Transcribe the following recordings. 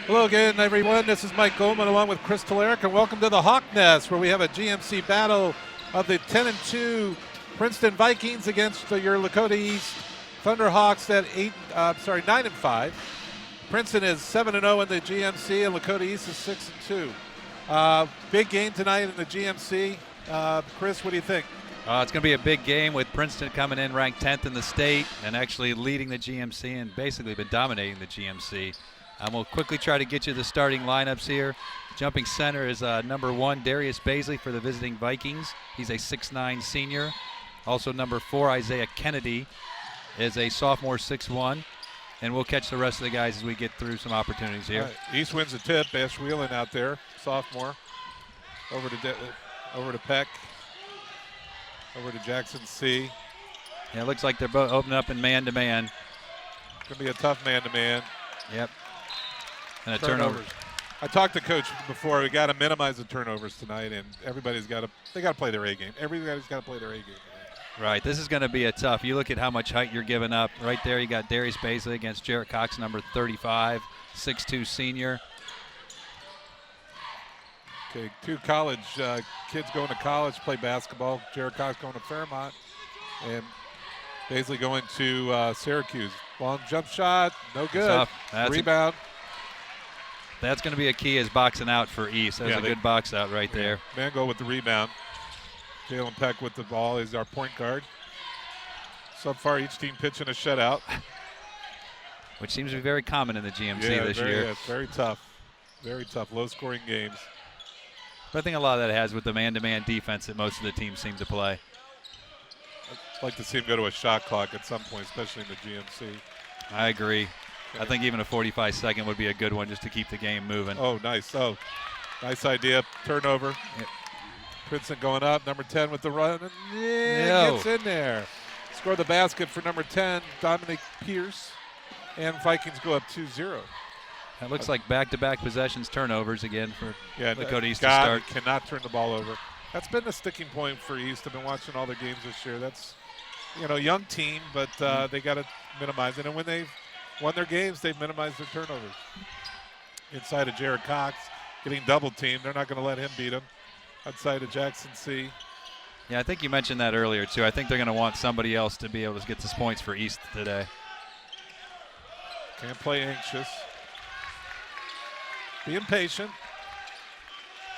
Hello again, everyone. This is Mike Goldman along with Chris Taleric, and welcome to the Hawk Nest, where we have a GMC battle of the 10-2 Princeton Vikings against your Lakota East Thunderhawks at 9-5. Princeton is 7-0 in the GMC, and Lakota East is 6-2. Big game tonight in the GMC. Chris, what do you think? It's going to be a big game with Princeton coming in ranked 10th in the state and actually leading the GMC and basically been dominating the GMC. We'll quickly try to get you the starting lineups here. Jumping center is number 1, Darius Baisley for the visiting Vikings. He's a 6'9 senior. Also number 4, Isaiah Kennedy, is a sophomore, 6'1. And we'll catch the rest of the guys as we get through some opportunities here. East wins the tip. Ash Wheelan out there, sophomore. Over to Peck. Over to Jackson C. Yeah, it looks like they're both opening up in man-to-man. Going to be a tough man-to-man. Yep. And a turnover. I talked to Coach before. We got to minimize the turnovers tonight, and everybody's got to play their A game. Everybody's got to play their A game tonight. Right. This is going to be a tough. You look at how much height you're giving up. Right there, you got Darius Baisley against Jarrett Cox, number 35, 6'2 senior. Okay, 2 college kids going to college, play basketball. Jarrett Cox going to Fairmont, and Baisley going to Syracuse. Long jump shot, no good. Rebound. That's going to be a key is boxing out for East. That's a good box out right there. Mango with the rebound. Jalen Peck with the ball is our point guard. So far, each team pitching a shutout. Which seems to be very common in the GMC this year. Yeah, it's very tough. Very tough, low-scoring games. But I think a lot of that has with the man-to-man defense that most of the teams seem to play. I'd like to see him go to a shot clock at some point, especially in the GMC. I agree. I think even a 45-second would be a good one just to keep the game moving. Oh, nice. Oh, nice idea. Turnover. Yep. Princeton going up. Number 10 with the run. Gets in there. Score the basket for number 10, Dominic Pierce. And Vikings go up 2-0. That looks like back-to-back possessions, turnovers again for Lakota East to start. Cannot turn the ball over. That's been the sticking point for East. I've been watching all their games this year. That's, young team, but they got to minimize it. And when they've won their games, they've minimized their turnovers. Inside of Jared Cox, getting double teamed. They're not going to let him beat him. Outside of Jackson C. Yeah, I think you mentioned that earlier, too. I think they're going to want somebody else to be able to get some points for East today. Can't play anxious. Being patient.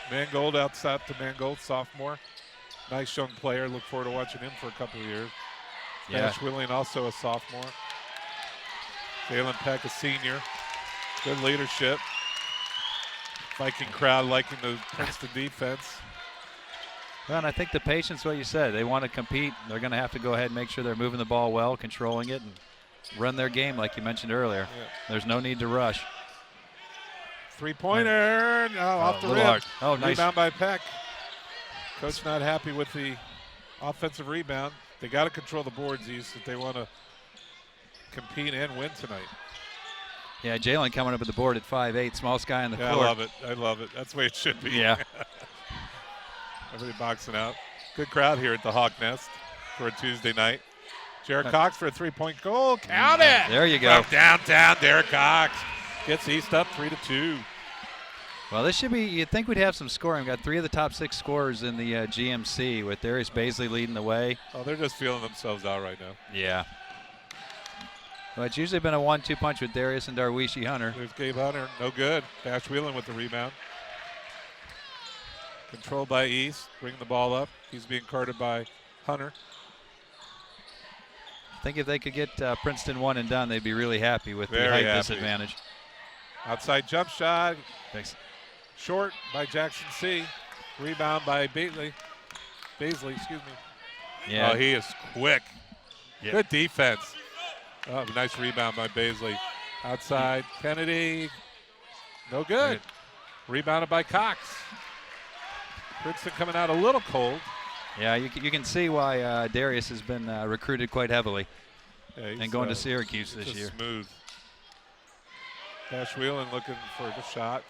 Mangold outside to Mangold, sophomore. Nice young player. Look forward to watching him for a couple of years. Yeah. Ash Willing, also a sophomore. Jalen Peck, a senior. Good leadership. Viking crowd liking the Princeton defense. Well, and I think the patience, what you said, they want to compete. They're going to have to go ahead and make sure they're moving the ball well, controlling it, and run their game like you mentioned earlier. Yeah. There's no need to rush. Three-pointer, off the rim. Oh, nice. Rebound by Peck. Coach not happy with the offensive rebound. They got to control the boards, East, if they want to compete and win tonight. Yeah, Jalen coming up at the board at 5'8", smallest guy on the court. I love it. I love it. That's the way it should be. Yeah. Everybody boxing out. Good crowd here at the Hawk Nest for a Tuesday night. Jared Cox for a three-point goal. Count it. There you go. From downtown, Derek Cox gets East up 3-2. Well, this should be, you'd think we'd have some scoring. We've got 3 of the top 6 scorers in the GMC with Darius Baisley leading the way. Oh, they're just feeling themselves out right now. Yeah. Well, it's usually been a 1-2 punch with Darius and Darwishi Hunter. There's Gabe Hunter, no good. Ash Wheelan with the rebound. Controlled by East, bringing the ball up. He's being guarded by Hunter. I think if they could get Princeton 1 and done, they'd be really happy with the height disadvantage. Outside jump shot. Thanks. Short by Jackson C. Rebound by Baisley, excuse me. Yeah. Oh, he is quick. Yep. Good defense. Oh, nice rebound by Baisley. Outside, Kennedy. No good. Rebounded by Cox. Princeton coming out a little cold. Yeah, you can see why Darius has been recruited quite heavily and going to Syracuse this year. Smooth. Ash Wheelan looking for the shot.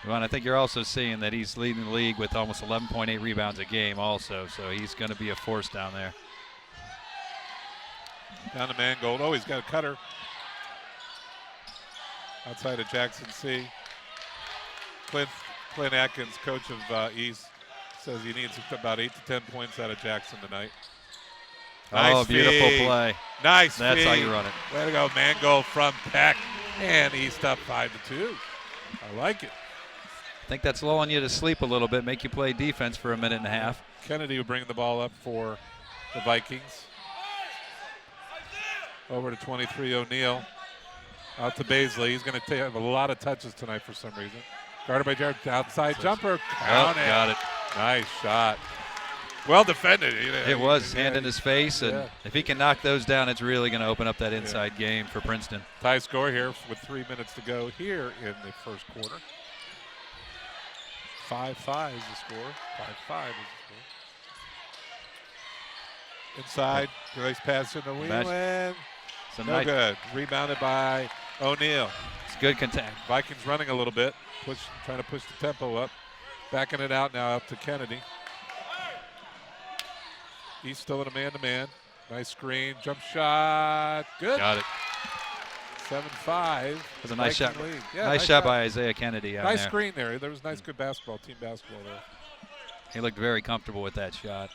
Well, and I think you're also seeing that he's leading the league with almost 11.8 rebounds a game also, so he's going to be a force down there. Down to Mangold. Oh, he's got a cutter. outside of Jackson C. Clint Atkins, coach of East, says he needs about 8 to 10 points out of Jackson tonight. Nice beautiful feed. play. Nice That's feed. how you run it. Way to go, Mangold from Peck. And East up 5 to 2. I like it. I think that's lulling you to sleep a little bit, make you play defense for a minute and a half. Kennedy will bring the ball up for the Vikings. Over to 23, O'Neal. Out to Baisley. He's going to have a lot of touches tonight for some reason. Guarded by Jared. Outside jumper. Got it. Nice shot. Well defended. It was hand in his face, and if he can knock those down, it's really going to open up that inside game for Princeton. Tie score here with 3 minutes to go here in the first quarter. 5-5 is the score. 5-5 is the score. Inside, nice pass in the Wheelan. No good. Rebounded by O'Neal. It's good contact. Vikings running a little bit, trying to push the tempo up. Backing it out now up to Kennedy. He's still in a man-to-man. Nice screen, jump shot, good. Got it. 7-5. It was a nice shot. Yeah, nice shot by Isaiah Kennedy. Nice screen there. There was nice, good basketball, team basketball there. He looked very comfortable with that shot.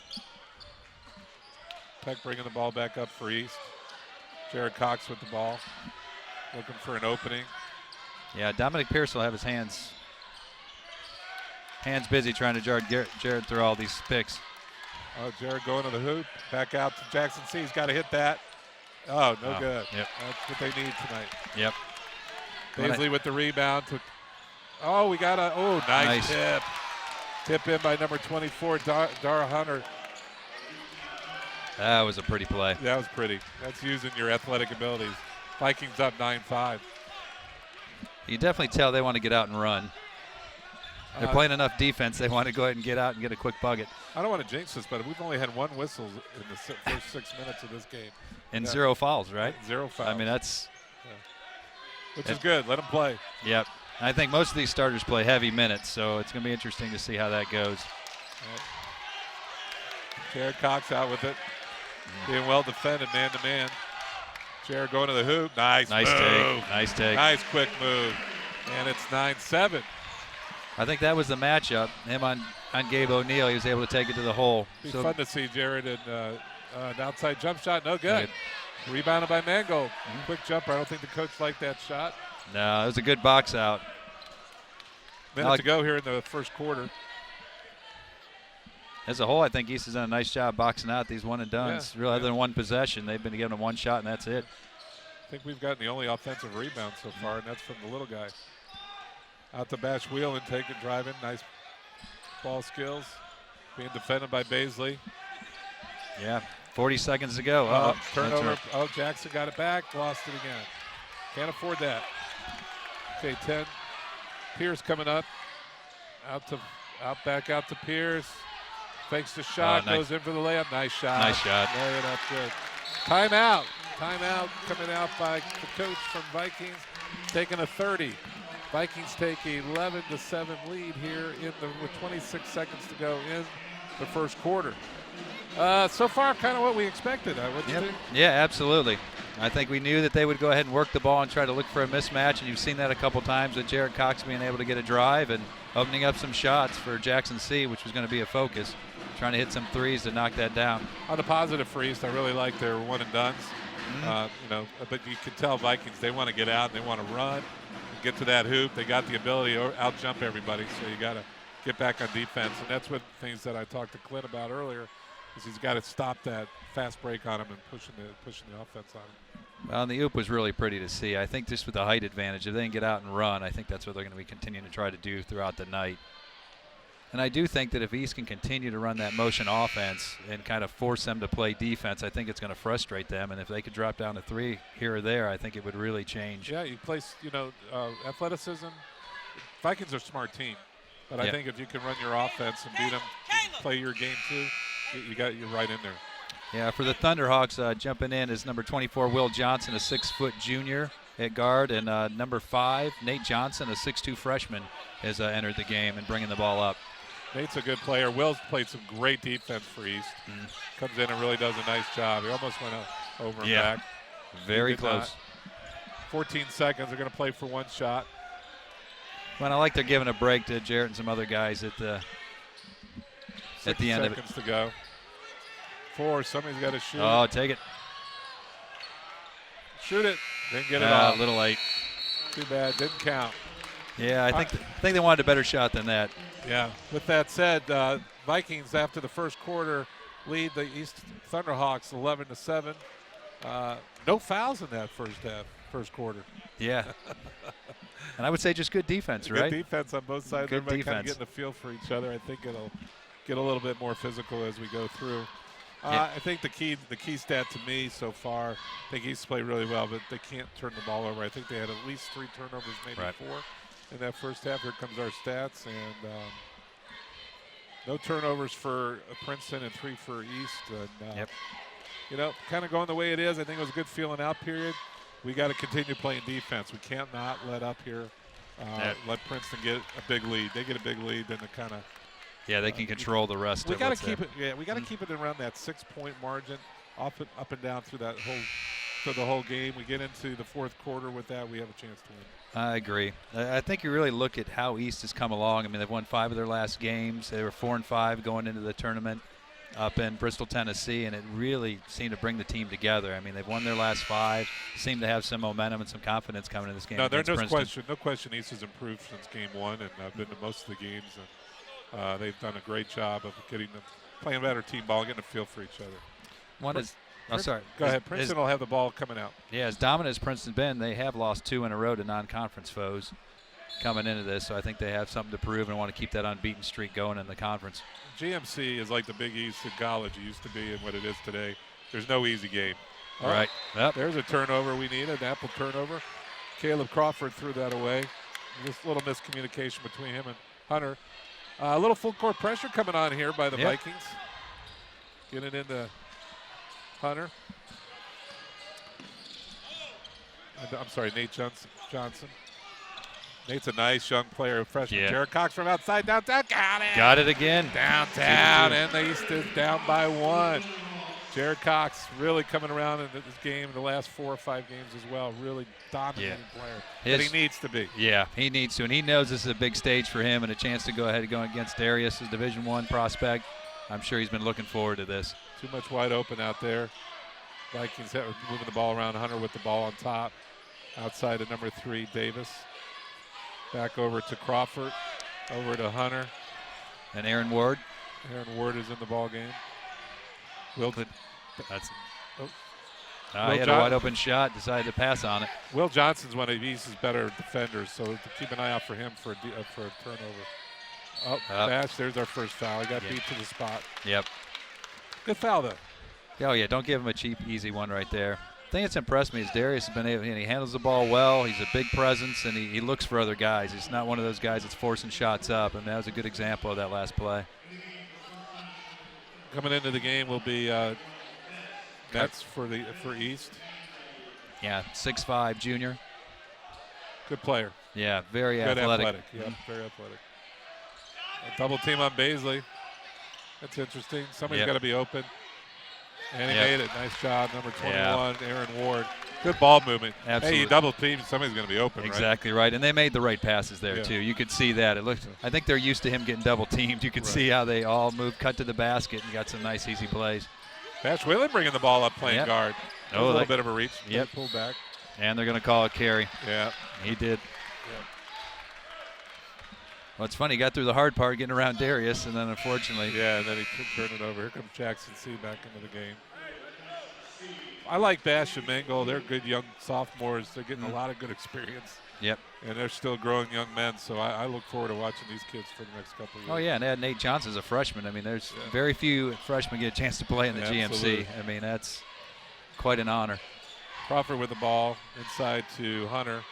Peck bringing the ball back up for East. Jared Cox with the ball, looking for an opening. Yeah, Dominic Pierce will have his hands busy trying to Jared through all these picks. Oh, Jared going to the hoop. Back out to Jackson C. He's got to hit that. Oh, no good. Yep. That's what they need tonight. Yep. Baisley with the rebound. We got nice tip. Tip in by number 24, Dara Hunter. That was a pretty play. That was pretty. That's using your athletic abilities. Vikings up 9-5. You definitely tell they want to get out and run. They're playing enough defense. They want to go ahead and get out and get a quick bucket. I don't want to jinx this, but we've only had one whistle in the first 6 minutes of this game. And 0 fouls, right? 0 fouls. I mean, that's... Which is good. Let them play. Yep. I think most of these starters play heavy minutes, so it's going to be interesting to see how that goes. Jared Cox out with it. Being well defended, man-to-man. Jared going to the hoop. Nice move. Nice take. Nice quick move. And it's 9-7. I think that was the matchup. Him on Gabe O'Neal. He was able to take it to the hole. It'd be fun to see Jared and an outside jump shot. No good. Rebounded by Mangold. Quick jumper. I don't think the coach liked that shot. No, it was a good box out. Minute to go here in the first quarter. As a whole, I think East has done a nice other than one possession. They've been giving them one shot, and that's it. I think we've gotten the only offensive rebound so far, and that's from the little guy. Out to Bash Wheel and take it, driving. Nice ball skills. Being defended by Baisley. Yeah, 40 seconds to go. Turnover. Jackson got it back. Lost it again. Can't afford that. Okay, 10. Pierce coming up. Back out to Pierce. Fakes the shot, goes in for the layup. Nice shot. Nice shot. Lay it up good. Timeout. Timeout coming out by the coach from Vikings. Taking a 30. Vikings take a 11-7 lead here with 26 seconds to go in the first quarter. So far, kind of what we expected. Yeah, absolutely. I think we knew that they would go ahead and work the ball and try to look for a mismatch, and you've seen that a couple times with Jared Cox being able to get a drive and opening up some shots for Jackson C, which was going to be a focus, trying to hit some threes to knock that down. On the positive for East, I really like their one and dones. But you can tell Vikings, they want to get out and they want to run, get to that hoop. They got the ability to out-jump everybody, so you got to get back on defense. And that's what things that I talked to Clint about earlier, is he's got to stop that fast break on him and pushing the offense on him. Well, and the oop was really pretty to see. I think just with the height advantage, if they can get out and run, I think that's what they're going to be continuing to try to do throughout the night. And I do think that if East can continue to run that motion offense and kind of force them to play defense, I think it's going to frustrate them. And if they could drop down to 3 here or there, I think it would really change. Yeah, you place, athleticism. Vikings are a smart team. But I think if you can run your offense and beat them, play your game too, you're right in there. Yeah, for the Thunderhawks, jumping in is number 24, Will Johnson, a 6-foot junior at guard, and number 5, Nate Johnson, a 6'2 freshman, has entered the game and bringing the ball up. Nate's a good player. Will's played some great defense for East. Comes in and really does a nice job. He almost went over and back. Very close. 14 seconds. They're going to play for one shot. Well, I like they're giving a break to Jarrett and some other guys at the end of it. 6 seconds to go. 4. Somebody's got to shoot. Oh, take it. Shoot it. Didn't get it off. A little late. Too bad. Didn't count. Yeah, I think they wanted a better shot than that. Yeah. With that said, Vikings after the first quarter lead the East Thunderhawks 11-7. No fouls in that first quarter. Yeah. And I would say just good defense, right? Good defense on both sides. Good Everybody kind of defense. getting a feel for each other. I think it'll get a little bit more physical as we go through. Yeah. I think the key stat to me so far, I think East played really well, but they can't turn the ball over. I think they had at least 3 turnovers, maybe 4 in that first half. Here comes our stats, and no turnovers for Princeton and 3 for East. And, you know, kind of going the way it is. I think it was a good feeling out period. We got to continue playing defense. We can't not let up here. Let Princeton get a big lead. They get a big lead, then they kind of. Yeah, they can control the rest. We got to keep it. Yeah, we got to keep it around that 6-point margin, up and down through the whole game. We get into the fourth quarter with that, we have a chance to win. I agree. I think you really look at how East has come along. I mean, they've won 5 of their last games. They were 4-5 going into the tournament up in Bristol, Tennessee, and it really seemed to bring the team together. I mean, they've won their last 5, seem to have some momentum and some confidence coming in this game. No, there's no Princeton. question East has improved since game 1, and I've been to most of the games, and they've done a great job of getting them playing better team ball, getting a feel for each other. Go ahead. Princeton will have the ball coming out. Yeah, as dominant as Princeton's been, they have lost 2 in a row to non-conference foes coming into this, so I think they have something to prove and want to keep that unbeaten streak going in the conference. GMC is like the Big East in college. It used to be and what it is today. There's no easy game. All right. Yep. There's a turnover we need, an Apple turnover. Caleb Crawford threw that away. Just a little miscommunication between him and Hunter. A little full court pressure coming on here by the Vikings. Get it into Hunter. I'm sorry, Nate Johnson. Nate's a nice young player, freshman. Yeah. Jared Cox from outside downtown. Got it again. Downtown, and the East is down by 1. Jared Cox really coming around in this game in the last 4 or 5 games as well. Really dominating player. But he needs to be. Yeah, he needs to, and he knows this is a big stage for him and a chance to go ahead and go against Darius, his Division I prospect. I'm sure he's been looking forward to this. Too much wide open out there. Vikings moving the ball around. Hunter with the ball on top. Outside of number 3, Davis. Back over to Crawford. Over to Hunter. And Aaron Ward. Aaron Ward is in the ball game. He had a wide open shot, decided to pass on it. Will Johnson's one of East's better defenders, so keep an eye out for him for a turnover. Bash, there's our first foul. He got beat to the spot. Yep. Good foul, though. Oh, yeah, don't give him a cheap, easy one right there. The thing that's impressed me is Darius has been able, and he handles the ball well. He's a big presence, and he looks for other guys. He's not one of those guys that's forcing shots up, and that was a good example of that last play. Coming into the game will be Nets for East. Yeah, 6'5", junior. Good player. Yeah, very good athletic. Yeah, very athletic. A double team on Baisley. That's interesting. Somebody's got to be open. And he made it. Nice job, number 21, Aaron Ward. Good ball movement. Absolutely. Hey, you double team, somebody's going to be open, exactly right. And they made the right passes there, too. You could see that. It looked. I think they're used to him getting double teamed. You could see how they all moved, cut to the basket, and got some nice, easy plays. Bash Whalen bringing the ball up, playing guard. A little bit of a reach. Pull back. And they're going to call a carry. Yeah. He did. Well, it's funny. He got through the hard part, getting around Darius, and then unfortunately. Yeah, and then he turned it over. Here comes Jackson C. back into the game. I like Bash and Mangle. They're good young sophomores. They're getting a lot of good experience. Yep. And they're still growing young men, so I look forward to watching these kids for the next couple of years. Oh, yeah, and they had Nate Johnson as a freshman. I mean, there's very few freshmen get a chance to play in the GMC. I mean, that's quite an honor. Crawford with the ball inside to Hunter.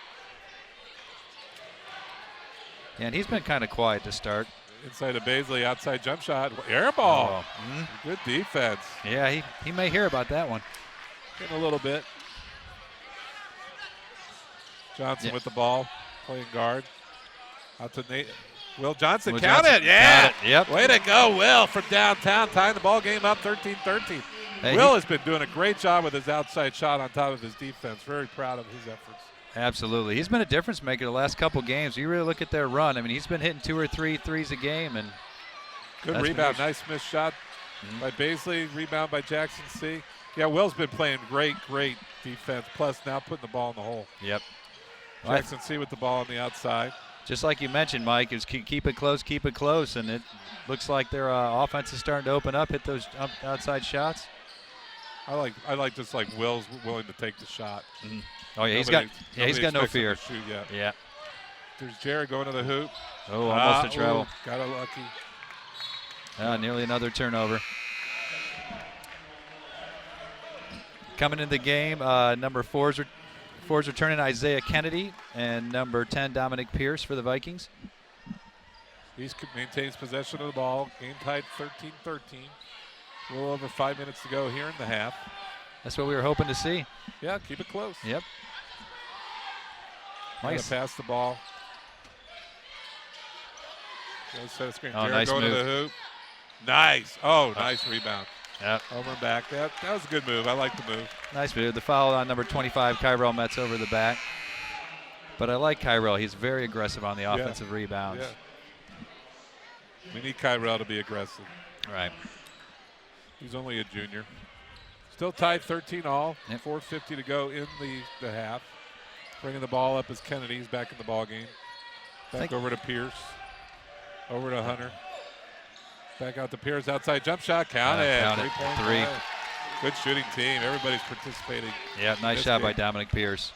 And he's been kind of quiet to start. Inside to Baisley, outside jump shot, air ball. Good defense. Yeah, he may hear about that one. Getting a little bit. Johnson with the ball, playing guard. Out to Nate. Will Johnson, count it. Yeah. Got it. Yep. Way to go, Will, from downtown, tying the ball game up 13-13. Hey, Will has been doing a great job with his outside shot on top of his defense. Very proud of his efforts. Absolutely. He's been a difference maker the last couple games. You really look at their run. I mean, he's been hitting 2 or 3 threes a game. And good rebound. Nice missed shot by Baisley. Rebound by Jackson C. Yeah, Will's been playing great defense. Plus now putting the ball in the hole. Yep. Jackson C with the ball on the outside. Just like you mentioned, Mike, is keep it close, and it looks like their offense is starting to open up, hit those outside shots. I like just like Will's willing to take the shot. Mm-hmm. Oh yeah, he's got no fear. Shoot yet. Yeah. There's Jared going to the hoop. Oh, almost in trouble. Got a lucky. Nearly another turnover. Coming into the game, number 4's returning Isaiah Kennedy, and number 10 Dominic Pierce for the Vikings. He maintains possession of the ball. Game tied 13-13. A little over 5 minutes to go here in the half. That's what we were hoping to see. Yeah, keep it close. Yep. Nice. Pass the ball. Set a screen. Oh, Jared nice going move. to the hoop. Nice. Oh, nice rebound. Yep. Over and back. That was a good move. I like the move. Nice move. The foul on number 25, Kyrell Metz, over the back. But I like Kyrell. He's very aggressive on the offensive rebounds. Yeah. We need Kyrell to be aggressive. Right. He's only a junior. Still tied 13 all. Yep. 4:50 to go in the half. Bringing the ball up is Kennedy. He's back in the ball game. Back over to Pierce. Over to Hunter. Back out to Pierce. Outside jump shot. Count it. Count it. 3. Good shooting team. Everybody's participating. Yeah, nice shot by Dominic Pierce.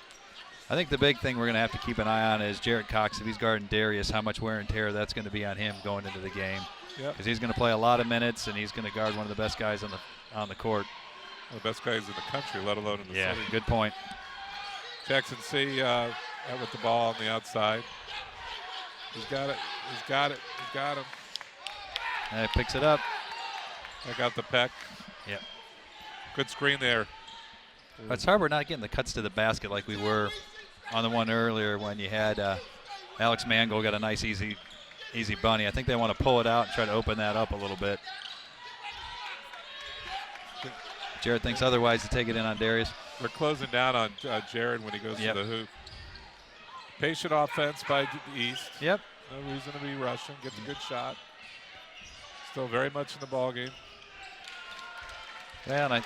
I think the big thing we're going to have to keep an eye on is Jarrett Cox. If he's guarding Darius, how much wear and tear that's going to be on him going into the game. Because he's going to play a lot of minutes, and he's going to guard one of the best guys on the court. One of the best guys in the country, let alone in the city. Yeah, good point. Jackson C. Out with the ball on the outside. He's got it. He's got it. He's got him. And picks it up. Back out the Peck. Yep. Good screen there. It's hard we're not getting the cuts to the basket like we were on the one earlier when you had Alex Mangold got a nice easy bunny. I think they want to pull it out and try to open that up a little bit. Jared thinks otherwise to take it in on Darius. We're closing down on Jared when he goes to the hoop. Patient offense by the East. Yep. No reason to be rushing. Gets a good shot. Still very much in the ball game. Yeah, and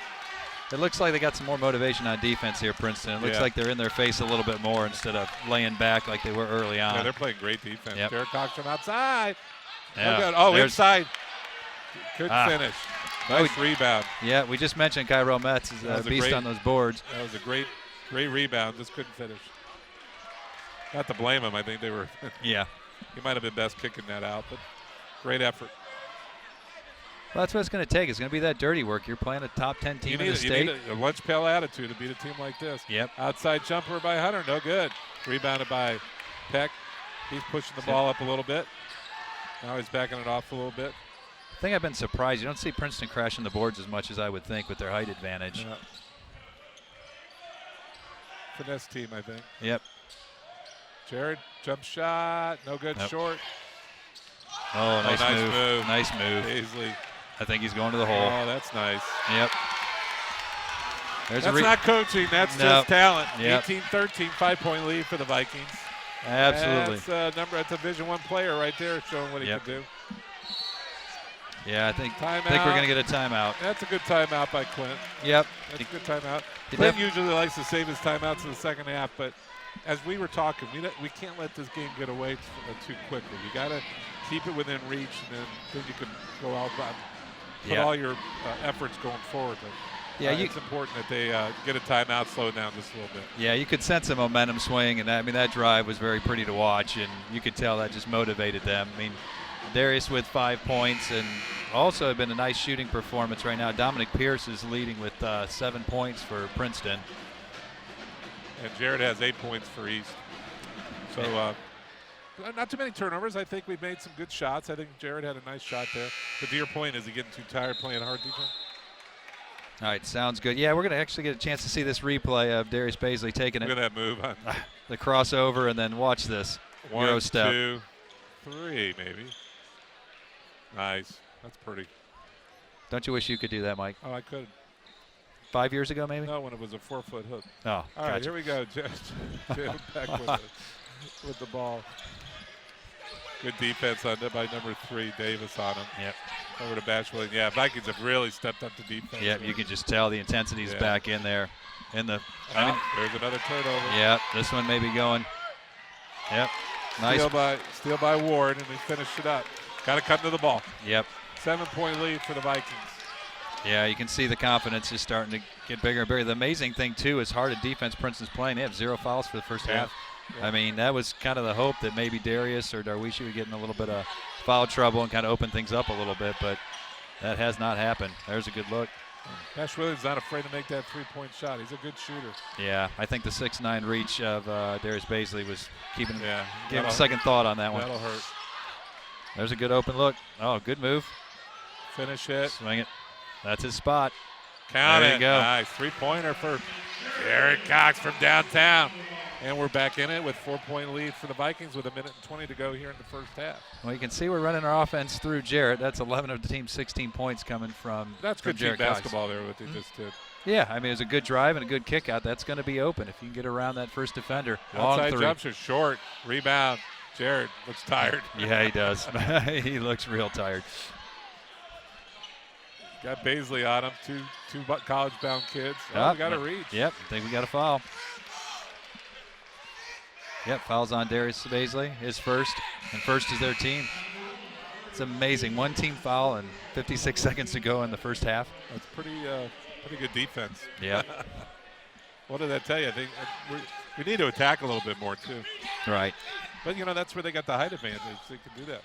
it looks like they got some more motivation on defense here, Princeton. It looks like they're in their face a little bit more instead of laying back like they were early on. Yeah, they're playing great defense. Yep. Derek Cox from outside. Yeah. Oh, inside. Good finish. Nice rebound. Yeah, we just mentioned Kyrell Metz is a beast on those boards. That was a great rebound. Just couldn't finish. Not to blame him. I think they were. Yeah. He might have been best kicking that out, but great effort. Well, that's what it's going to take. It's going to be that dirty work. You're playing a top 10 team in the state. You need a lunch pail attitude to beat a team like this. Yep. Outside jumper by Hunter. No good. Rebounded by Peck. He's pushing the ball up a little bit. Now he's backing it off a little bit. I think I've been surprised. You don't see Princeton crashing the boards as much as I would think with their height advantage. Yeah. Finesse team, I think. Yep. Jared, jump shot. No good. Nope. Short. Oh, nice move. Nice move. Paisley. I think he's going to the hole. Oh, that's nice. Yep. That's not coaching. That's just talent. Yep. 18-13, 5-point lead for the Vikings. Absolutely. That's a Division I player right there showing what he can do. Yeah, I think we're going to get a timeout. That's a good timeout by Clint. Yep. That's a good timeout. Clint usually likes to save his timeouts in the second half, but as we were talking, we can't let this game get away too quickly. You got to keep it within reach, and then you can go out and put all your efforts going forward. But, it's important that they get a timeout, slow it down just a little bit. Yeah, you could sense a momentum swing, and that drive was very pretty to watch, and you could tell that just motivated them. I mean, Darius with 5 points, and also been a nice shooting performance right now. Dominic Pierce is leading with 7 points for Princeton. And Jared has 8 points for East. So not too many turnovers. I think we've made some good shots. I think Jared had a nice shot there. But to your point, is he getting too tired playing hard defense? All right, sounds good. Yeah, we're going to actually get a chance to see this replay of Darius Baisley taking it. Look at that move. Huh? The crossover, and then watch this. 1, step. 2, 3, maybe. Nice. That's pretty. Don't you wish you could do that, Mike? Oh, I could. 5 years ago, maybe? No, when it was a 4-foot hook. Oh, All gotcha. right, here we go. Jalen Beck with the ball. Good defense by number 3, Davis on him. Yep. Over to Bashwell. Yeah, Vikings have really stepped up the defense. Yep, you can just tell the intensity is back in there. There's another turnover. Yep, this one may be going. Yep, nice. Steal by Ward, and they finished it up. Got to come to the ball. Yep. 7-point lead for the Vikings. Yeah, you can see the confidence is starting to get bigger and bigger. The amazing thing, too, is hard at defense Princeton's playing. They have 0 fouls for the first half. Yeah. I mean, that was kind of the hope that maybe Darius or Darwishi would get in a little bit of foul trouble and kind of open things up a little bit, but that has not happened. There's a good look. Ash Williams not afraid to make that 3-point shot. He's a good shooter. Yeah, I think the 6'9" reach of Darius Baisley was giving him second thought on that one. That'll hurt. There's a good open look. Oh, good move. Finish it. Swing it. That's his spot. Count there it. You go. Nice. 3-pointer for Jared Cox from downtown. And we're back in it with 4-point lead for the Vikings with 1:20 to go here in the first half. Well, you can see we're running our offense through Jarrett. That's 11 of the team's 16 points coming from That's from good Jarrett team Cox. basketball there, what they just did. Yeah, I mean, it was a good drive and a good kick out. That's going to be open if you can get around that first defender. Outside jump shot, short. Rebound. Jared looks tired. Yeah, he does. He looks real tired. Got Baisley on him, two college-bound kids. We got to reach. Yep, I think we got a foul. Yep, fouls on Darius Baisley, his first, and first is their team. It's amazing. One team foul and 56 seconds to go in the first half. That's pretty good defense. Yeah. What did that tell you? I think we need to attack a little bit more, too. Right. But, that's where they got the height advantage. They can do that.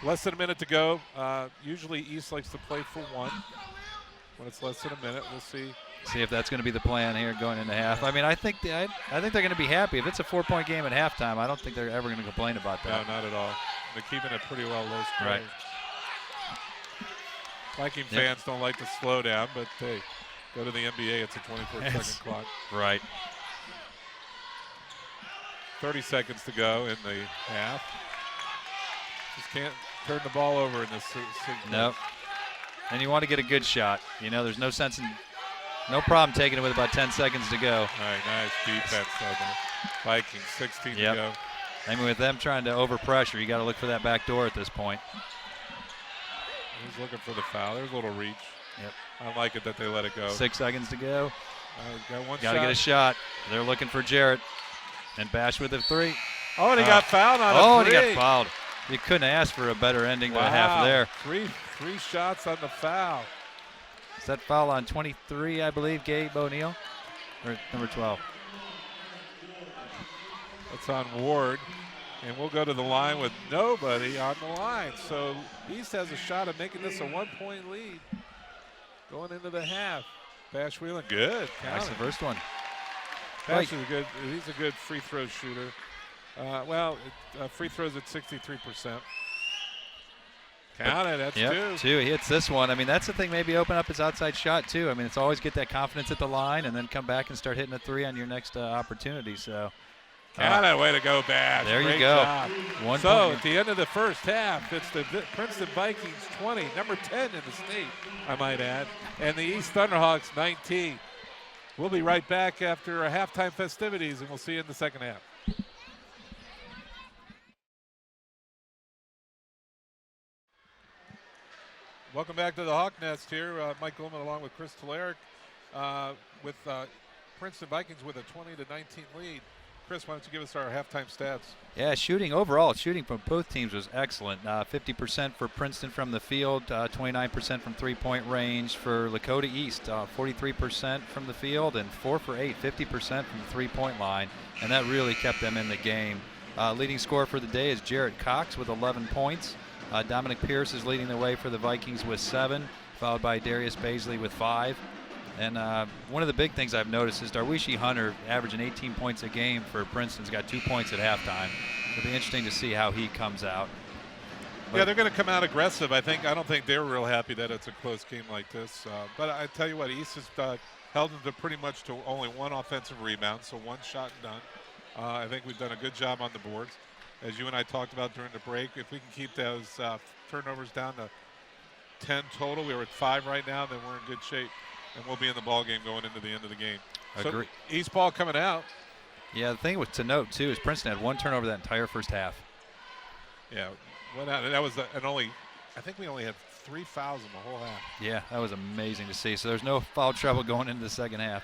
Less than a minute to go. Usually East likes to play for 1. When it's less than a minute, we'll see. See if that's going to be the plan here going into half. I mean, I think they're going to be happy. If it's a 4-point game at halftime, I don't think they're ever going to complain about that. No, not at all. They're keeping it pretty well low scoring. Right. Viking fans don't like to slow down, but hey, go to the NBA, it's a 24-second clock. Right. 30 seconds to go in the half. Just can't turn the ball over in this. Nope. And you want to get a good shot. There's no sense in, no problem taking it with about 10 seconds to go. All right, nice defense over Vikings, 16 to go. I mean, with them trying to overpressure, you got to look for that back door at this point. He's looking for the foul. There's a little reach. Yep. I like it that they let it go. 6 seconds to go. Got one shot. Got to get a shot. They're looking for Jarrett. And Bash with a 3. Oh, and he got fouled on a 3. Oh, and he got fouled. You couldn't ask for a better ending to a half there. Three shots on the foul. Is that foul on 23, I believe, Gabe O'Neal? Or number 12? That's on Ward. And we'll go to the line with nobody on the line. So East has a shot of making this a 1-point lead going into the half. Bash Wheelan, good. That's the first one. Bash is he's a good free throw shooter. Free throws at 63%. Count it, that's 2. He hits this one. I mean, that's the thing, maybe open up his outside shot, too. I mean, it's always get that confidence at the line and then come back and start hitting a 3 on your next opportunity. So, count it, way to go, Bash. There Great you go. Job. So, at the end of the first half, it's the Princeton Vikings 20, number 10 in the state, I might add, and the East Thunderhawks 19. We'll be right back after halftime festivities, and we'll see you in the second half. Welcome back to the Hawk Nest here. Mike Goldman along with Chris Tularic with Princeton Vikings with a 20-19 lead. Chris, why don't you give us our halftime stats? Yeah, shooting from both teams was excellent. 50% for Princeton from the field, 29% from three-point range. For Lakota East, 43% from the field and 4 for 8, 50% from the three-point line. And that really kept them in the game. Leading scorer for the day is Jared Cox with 11 points. Dominic Pierce is leading the way for the Vikings with 7, followed by Darius Baisley with 5. And one of the big things I've noticed is Darwishi Hunter averaging 18 points a game for Princeton's got 2 points at halftime. It'll be interesting to see how he comes out. Yeah, they're going to come out aggressive. I don't think they're real happy that it's a close game like this. But I tell you what, East has held them to pretty much to only 1 offensive rebound, so 1 shot and done. I think we've done a good job on the boards. As you and I talked about during the break, if we can keep those turnovers down to 10 total, we were at 5 right now, then we're in good shape. and we'll be in the ball game going into the end of the game. Agree. So East ball coming out. Yeah, the thing to note, too, is Princeton had 1 turnover that entire first half. Yeah, went out, and that was I think we only had 3 fouls in the whole half. Yeah, that was amazing to see. So there's no foul trouble going into the second half.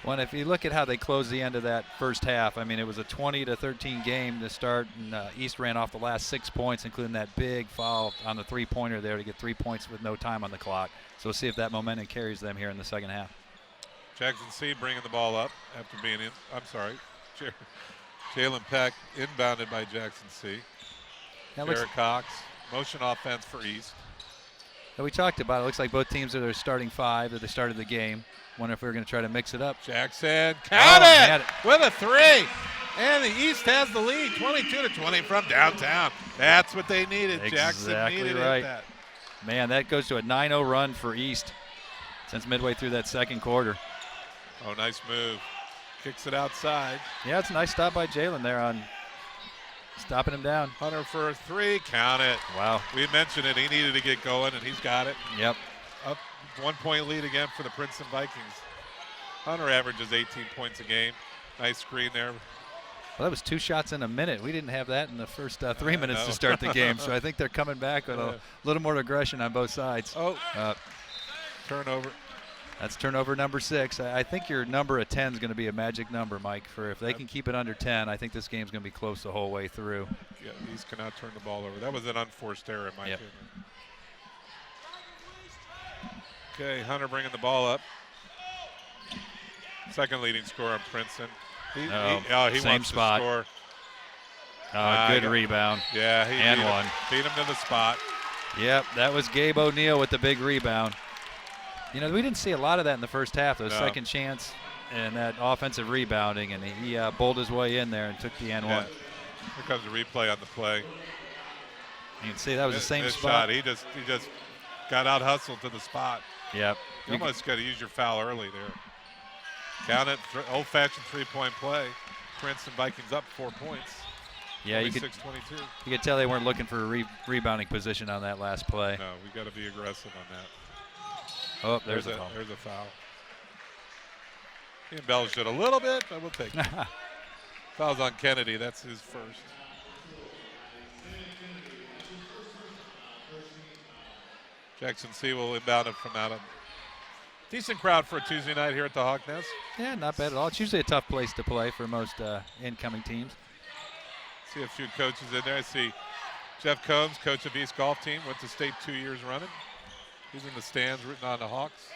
Well, if you look at how they closed the end of that first half, I mean, it was a 20-13 game to start, and East ran off the last 6 points, including that big foul on the three-pointer there to get 3 points with no time on the clock. So we'll see if that momentum carries them here in the second half. Jackson C bringing the ball up after being in. I'm sorry. Jalen Peck inbounded by Jackson C. Jared Cox, motion offense for East. We talked about it. Looks like both teams are their starting 5 at the start of the game. Wonder if we're going to try to mix it up. Jackson, count it with a 3. And the East has the lead, 22-20 from downtown. That's what they needed. Exactly Jackson needed right. that. Man, that goes to a 9-0 run for East since midway through that second quarter. Oh, nice move. Kicks it outside. Yeah, it's a nice stop by Jalen there on stopping him down. Hunter for a 3, count it. Wow. We mentioned it. He needed to get going, and he's got it. Yep. Up 1-point lead again for the Princeton Vikings. Hunter averages 18 points a game. Nice screen there. Well, that was 2 shots in a minute. We didn't have that in the first 3 minutes to start the game, so I think they're coming back with a little more aggression on both sides. Oh, turnover. That's turnover number 6. I think your number of 10 is going to be a magic number, Mike. For if they can keep it under 10, I think this game's going to be close the whole way through. Yeah, East cannot turn the ball over. That was an unforced error in my opinion. Okay, Hunter bringing the ball up. Second leading scorer on Princeton. He same wants spot. to score. Good rebound. Yeah, he and one. Beat him to the spot. Yep, that was Gabe O'Neill with the big rebound. You know, we didn't see a lot of that in the first half. Those second chance and that offensive rebounding, and he bowled his way in there and took the N1. Here comes a replay on the play. You can see that was the same spot. Shot. He just got out hustled to the spot. Yep. You almost got to use your foul early there. Count it, old-fashioned 3-point play. Princeton Vikings up 4 points. Yeah, you could tell they weren't looking for a rebounding position on that last play. No, we got to be aggressive on that. Oh, there's a foul. There's a foul. He embellished it a little bit, but we'll take it. Foul's on Kennedy. That's his first. Jackson C will inbound it from out of. Decent crowd for a Tuesday night here at the Hawk Nest. Yeah, not bad at all. It's usually a tough place to play for most incoming teams. See a few coaches in there. I see Jeff Combs, coach of East golf team, went to state 2 years running. He's in the stands rooting on the Hawks.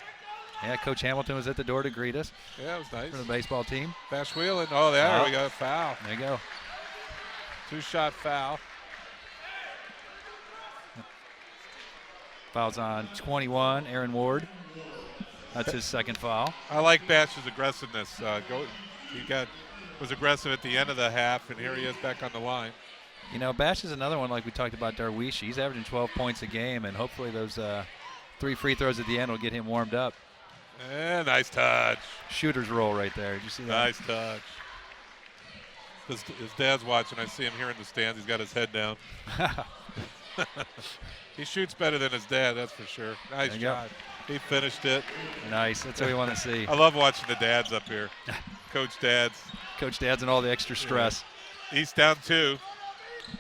Yeah, Coach Hamilton was at the door to greet us. Yeah, it was nice. For the baseball team. Bash Wheelan. Oh, there we go. Foul. There you go. 2-shot foul. Foul's on 21, Aaron Ward. That's his second foul. I like Bash's aggressiveness. Was aggressive at the end of the half, and here he is back on the line. You know, Bash is another one like we talked about Darwish. He's averaging 12 points a game, and hopefully those 3 free throws at the end will get him warmed up. And nice touch. Shooter's roll right there. Did you see that? Nice touch. His dad's watching. I see him here in the stands. He's got his head down. He shoots better than his dad, that's for sure. Nice job. He finished it. Nice. That's what we want to see. I love watching the dads up here. Coach dads. Coach dads and all the extra stress. Yeah. East down 2.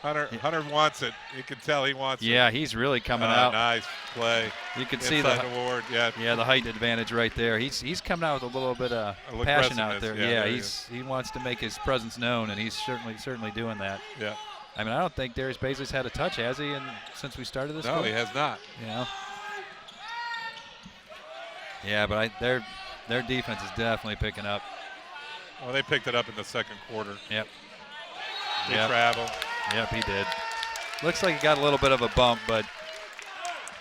Hunter wants it. You can tell he wants it. Yeah, he's really coming out. Nice play. You can see the award. Yeah, the height advantage right there. He's coming out with a little bit of passion out there. Yeah, he wants to make his presence known, and he's certainly doing that. Yeah. I mean, I don't think Darius Baisley's had a touch, has he? And since we started this? No, he has not. You know. Yeah, but their defense is definitely picking up. Well, they picked it up in the second quarter. Yep. They traveled. Yep, he did. Looks like he got a little bit of a bump, but.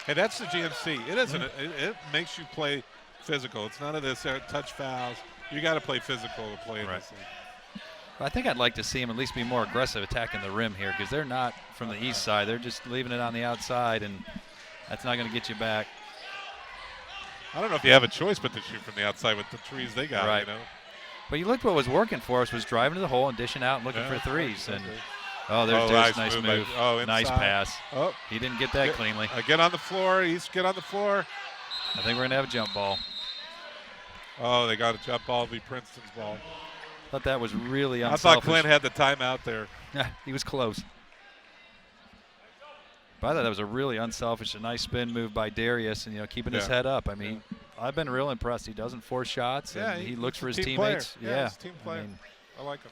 Hey, that's the GMC. It isn't. It makes you play physical. It's none of this touch fouls. You got to play physical to play in this league. I think I'd like to see him at least be more aggressive attacking the rim here because they're not from the east side. They're just leaving it on the outside, and that's not going to get you back. I don't know if you have a choice but to shoot from the outside with the trees they got. Right. You know? But you looked what was working for us was driving to the hole and dishing out and looking for threes. And there's a nice move. Nice pass. Oh, he didn't get that cleanly. Get on the floor. East, get on the floor. I think we're going to have a jump ball. Oh, they got a jump ball to be Princeton's ball. Thought that was really unselfish. I thought Clint had the timeout there. Yeah, he was close. But I thought that was a really unselfish, a nice spin move by Darius, and keeping his head up. I mean, I've been real impressed. He doesn't force shots, and he looks for his teammates. Yeah, he's a team player. I like him.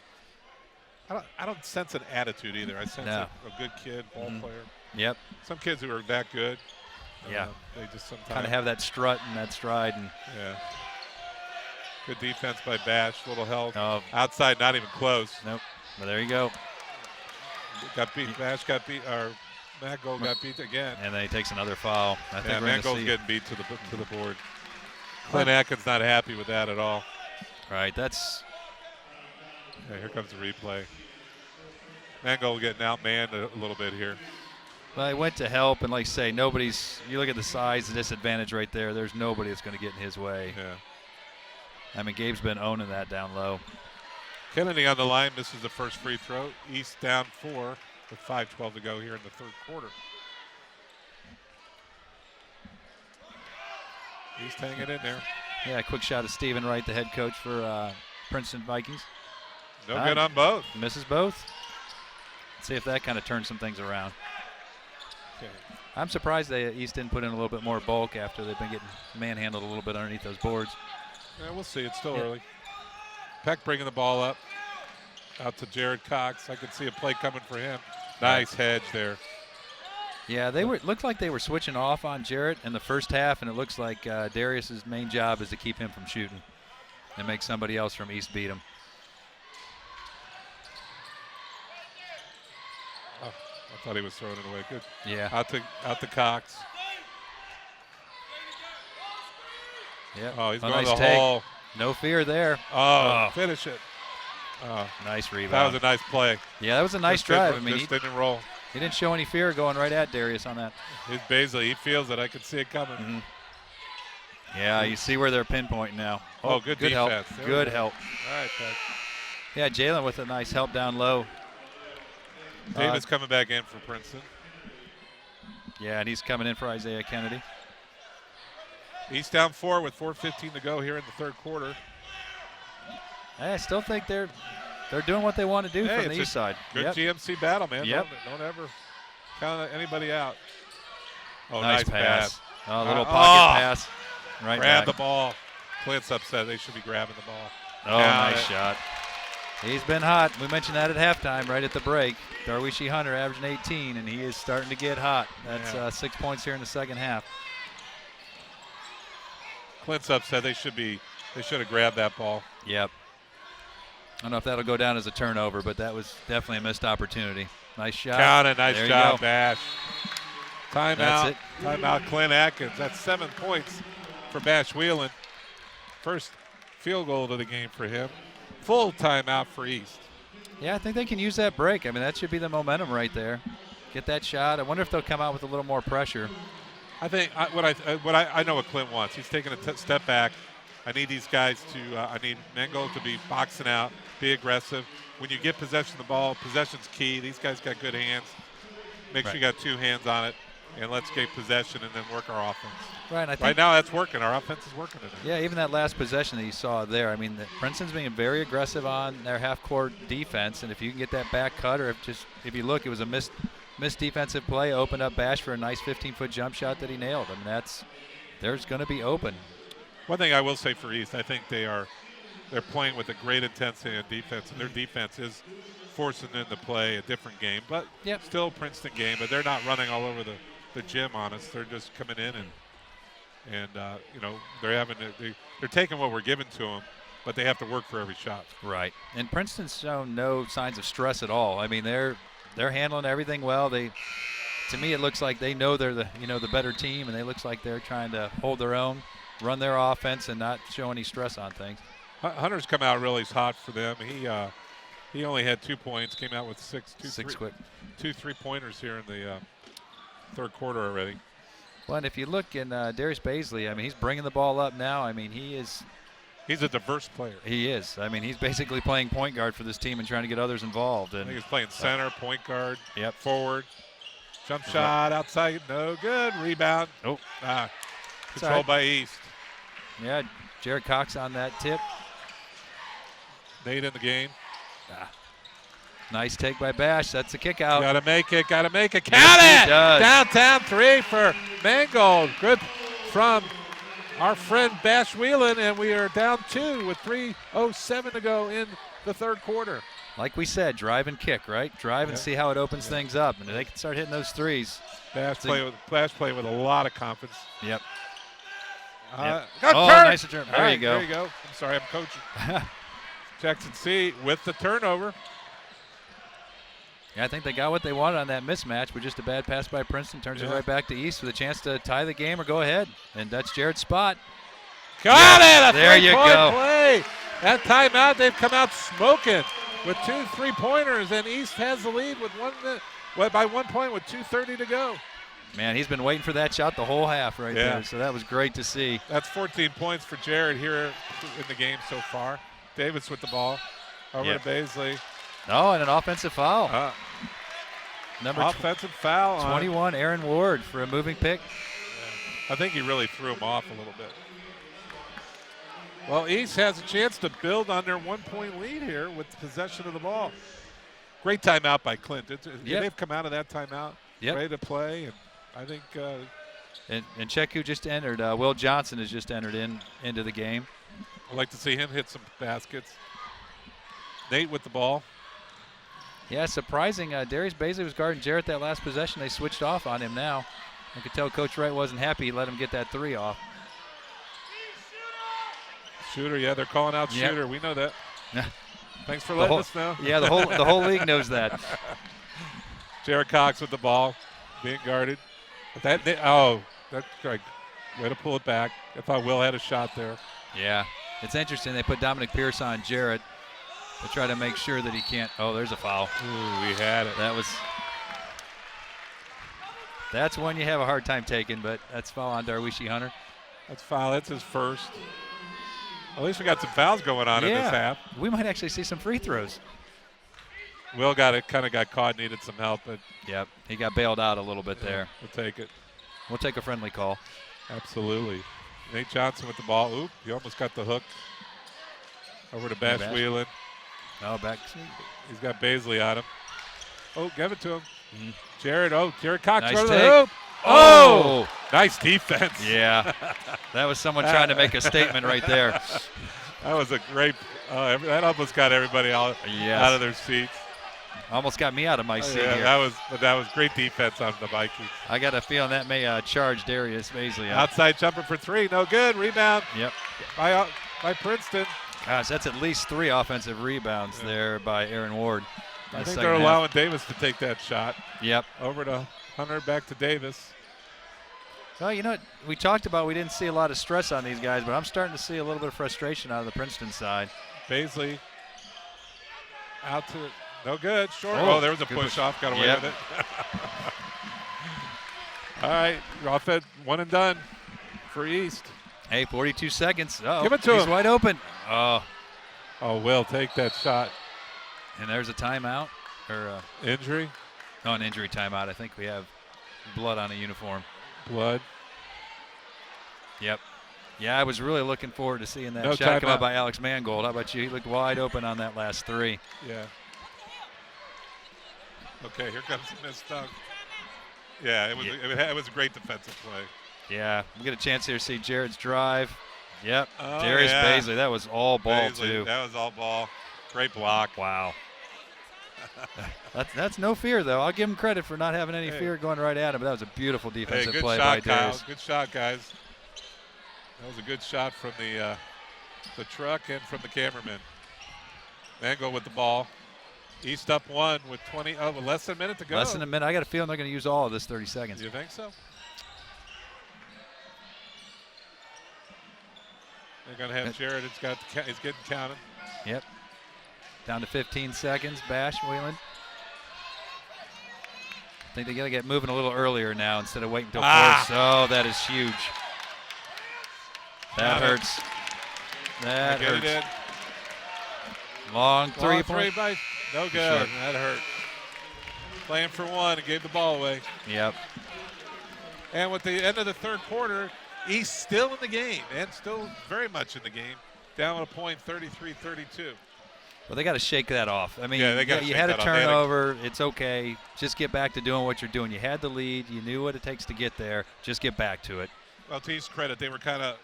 I don't sense an attitude either. I sense a good kid, ball player. Yep. Some kids who are that good, they just sometimes kind of have that strut and that stride. And good defense by Bash. Little help. Outside, not even close. Nope. Well, there you go. Got beat. Bash got beat. Or Mangold got beat again. And then he takes another foul. I think Mangold's getting beat to the board. Clint Atkins not happy with that at all. Right. That's. Yeah, here comes the replay. Mangold getting outmanned a little bit here. Well, he went to help, and like I say, you look at the size, the disadvantage right there. There's nobody that's going to get in his way. Yeah. I mean, Gabe's been owning that down low. Kennedy on the line misses the first free throw. East down 4 with 5:12 to go here in the third quarter. East hanging in there. Yeah, quick shot of Stephen Wright, the head coach for Princeton Vikings. No good on both. Misses both. Let's see if that kind of turns some things around. Okay. I'm surprised East didn't put in a little bit more bulk after they've been getting manhandled a little bit underneath those boards. Yeah, we'll see. It's still early. Peck bringing the ball up. Out to Jared Cox. I could see a play coming for him. Nice hedge there. Yeah, looked like they were switching off on Jarrett in the first half, and it looks like Darius's main job is to keep him from shooting and make somebody else from East beat him. Oh, I thought he was throwing it away. Good. Yeah. Out to Cox. Yeah. Oh, he's going to the hole. No fear there. Oh, finish it. Oh, nice rebound. That was a nice play. Yeah, that was a nice drive. He didn't roll. He didn't show any fear going right at Darius on that. He feels it. I could see it coming. Mm-hmm. Yeah, you see where they're pinpointing now. Oh, good defense. Help. Good help. All right, Pat. Yeah, Jalen with a nice help down low. Davis coming back in for Princeton. Yeah, and he's coming in for Isaiah Kennedy. East down 4 with 4:15 to go here in the third quarter. I still think they're doing what they want to do from the east side. Good GMC battle, man. Yep. Don't ever count anybody out. Oh, nice pass. Oh, a little pocket pass. Right grab back. the ball. Clint's upset. They should be grabbing the ball. Oh, nice shot. He's been hot. We mentioned that at halftime, right at the break. Darwishi Hunter averaging 18, and he is starting to get hot. That's 6 points here in the second half. Clint's upset. They should have grabbed that ball. Yep. I don't know if that'll go down as a turnover, but that was definitely a missed opportunity. Nice shot. Count it. Nice job, go. Bash. Timeout. That's it. Timeout, Clint Atkins. That's 7 points for Bash Wheelan. First field goal of the game for him. Full timeout for East. Yeah, I think they can use that break. I mean, that should be the momentum right there. Get that shot. I wonder if they'll come out with a little more pressure. I think I know what Clint wants. He's taking a step back. I need these guys to. I need Mangold to be boxing out, be aggressive. When you get possession of the ball, possession's key. These guys got good hands. Make sure you got 2 hands on it, and let's get possession and then work our offense. Right. I think right now that's working. Our offense is working today. Yeah, even that last possession that you saw there. I mean, Princeton's being very aggressive on their half-court defense, and if you can get that back cut, or if you look, it was a missed defensive play, opened up Bash for a nice 15-foot jump shot that he nailed. I mean, there's going to be open. One thing I will say for East, I think they're playing with a great intensity on defense, and their defense is forcing them to play a different game, but still a Princeton game. But they're not running all over the gym on us. They're just coming in and they're taking what we're giving to them, but they have to work for every shot. Right. And Princeton's shown no signs of stress at all. I mean, they're handling everything well. To me, it looks like they know they're the better team, and it looks like they're trying to hold their own, run their offense, and not show any stress on things. Hunter's come out really hot for them. He only had 2 points, came out with two 3-pointers here in the third quarter already. Well, and if you look in Darius Baisley, I mean, he's bringing the ball up now. I mean, he's a diverse player. He is. I mean, he's basically playing point guard for this team and trying to get others involved. And I think he's playing center, point guard, yep. forward. Jump shot outside, no good. Rebound. Nope. Controlled by East. Yeah, Jared Cox on that tip. Nate in the game. Nice take by Bash. That's a kick out. Got to make it. Count Yes, it! he does. Downtown 3 for Mangold. Good from our friend Bash Whelan, and we are down 2 with 3:07 to go in the third quarter. Like we said, drive and kick, right? Drive and see how it opens things up, and they can start hitting those threes. Bash playing with a lot of confidence. Yep. Got Oh, turned. nice return. There you go. There you go. I'm sorry, I'm coaching. Jackson C with the turnover. Yeah, I think they got what they wanted on that mismatch, but just a bad pass by Princeton turns it right back to East with a chance to tie the game or go ahead. And that's Jared's spot. Got it! There you go. Play. That timeout, they've come out smoking with 2 3-pointers, and East has the lead with by 1 point with 2:30 to go. Man, he's been waiting for that shot the whole half there, so that was great to see. That's 14 points for Jared here in the game so far. Davis with the ball over to Baisley. Oh, and an offensive foul. Offensive foul 21, Aaron Ward for a moving pick. I think he really threw him off a little bit. Well, East has a chance to build on their 1-point lead here with possession of the ball. Great timeout by Clint. They've come out of that timeout ready to play, and I think and check who just entered. Will Johnson has just entered into the game. I'd like to see him hit some baskets. Nate with the ball. Yeah, surprising. Darius Baisley was guarding Jarrett that last possession. They switched off on him now. I could tell Coach Wright wasn't happy. He let him get that 3 off. Shooter, they're calling out Shooter. We know that. Thanks for letting us know. Yeah, the whole league knows that. Jared Cox with the ball, being guarded. But that's great. Way to pull it back. I thought Will had a shot there. Yeah, it's interesting. They put Dominic Pierce on Jarrett to try to make sure that he can't. Oh, there's a foul. Ooh, we had it. That's one you have a hard time taking, but that's foul on Darwishi Hunter. That's foul. That's his first. At least we got some fouls going on in this half. We might actually see some free throws. Will kind of got caught, needed some help, but he got bailed out a little bit there. We'll take it. We'll take a friendly call. Absolutely. Nate Johnson with the ball. Oop, he almost got the hook. Over to Bash Whelan. Oh, back. He's got Baisley on him. Oh, give it to him. Jared Cox nice over take. the hoop. Oh, nice defense. Yeah, that was someone trying to make a statement right there. That was a great, that almost got everybody out of their seats. Almost got me out of my seat here. That was great defense on the Vikings. I got a feeling that may charge Darius Baisley up. Outside jumper for 3, no good. Rebound. Yep. By Princeton. Gosh, that's at least 3 offensive rebounds there by Aaron Ward. I think they're allowing Davis to take that shot. Yep. Over to Hunter, back to Davis. Well, you know what? We talked about we didn't see a lot of stress on these guys, but I'm starting to see a little bit of frustration out of the Princeton side. Baisley out to no good. Short. Oh, there was a push off. Got away with it. All right. Offense, 1 and done for East. Hey, 42 seconds. Uh-oh. Give it to him. He's wide open. Oh, Will take that shot. And there's a timeout. Injury? No, an injury timeout. I think we have blood on a uniform. Blood? Yep. Yeah, I was really looking forward to seeing that shot come out by Alex Mangold. How about you? He looked wide open on that last 3. Yeah. Okay, here comes the missed dunk. Yeah, it was a great defensive play. Yeah, we get a chance here to see Jared's drive. Yep, Darius Baisley. That was all ball, too. That was all ball. Great block. Wow. That's no fear, though. I'll give him credit for not having any fear going right at him, but that was a beautiful defensive play by Darius. Kyle. Good shot, guys. That was a good shot from the truck and from the cameraman. Mango with the ball. East up 1 with less than a minute to go. Less than a minute. I got a feeling they're going to use all of this 30 seconds. Do you think so? They're going to have Jared. He's getting counted. Yep. Down to 15 seconds. Bash Whelan. I think they got to get moving a little earlier now instead of waiting until fourth. Oh, that is huge. That hurts. That hurts. Long three-point. No good. Short. That hurt. Playing for 1 and gave the ball away. Yep. And with the end of the third quarter, East still in the game and still very much in the game. Down a point, 33-32. Well, they got to shake that off. I mean, Yeah, they gotta you shake had a that off. turnover. It's okay. Just get back to doing what you're doing. You had the lead. You knew what it takes to get there. Just get back to it. Well, to East's credit, they were kind of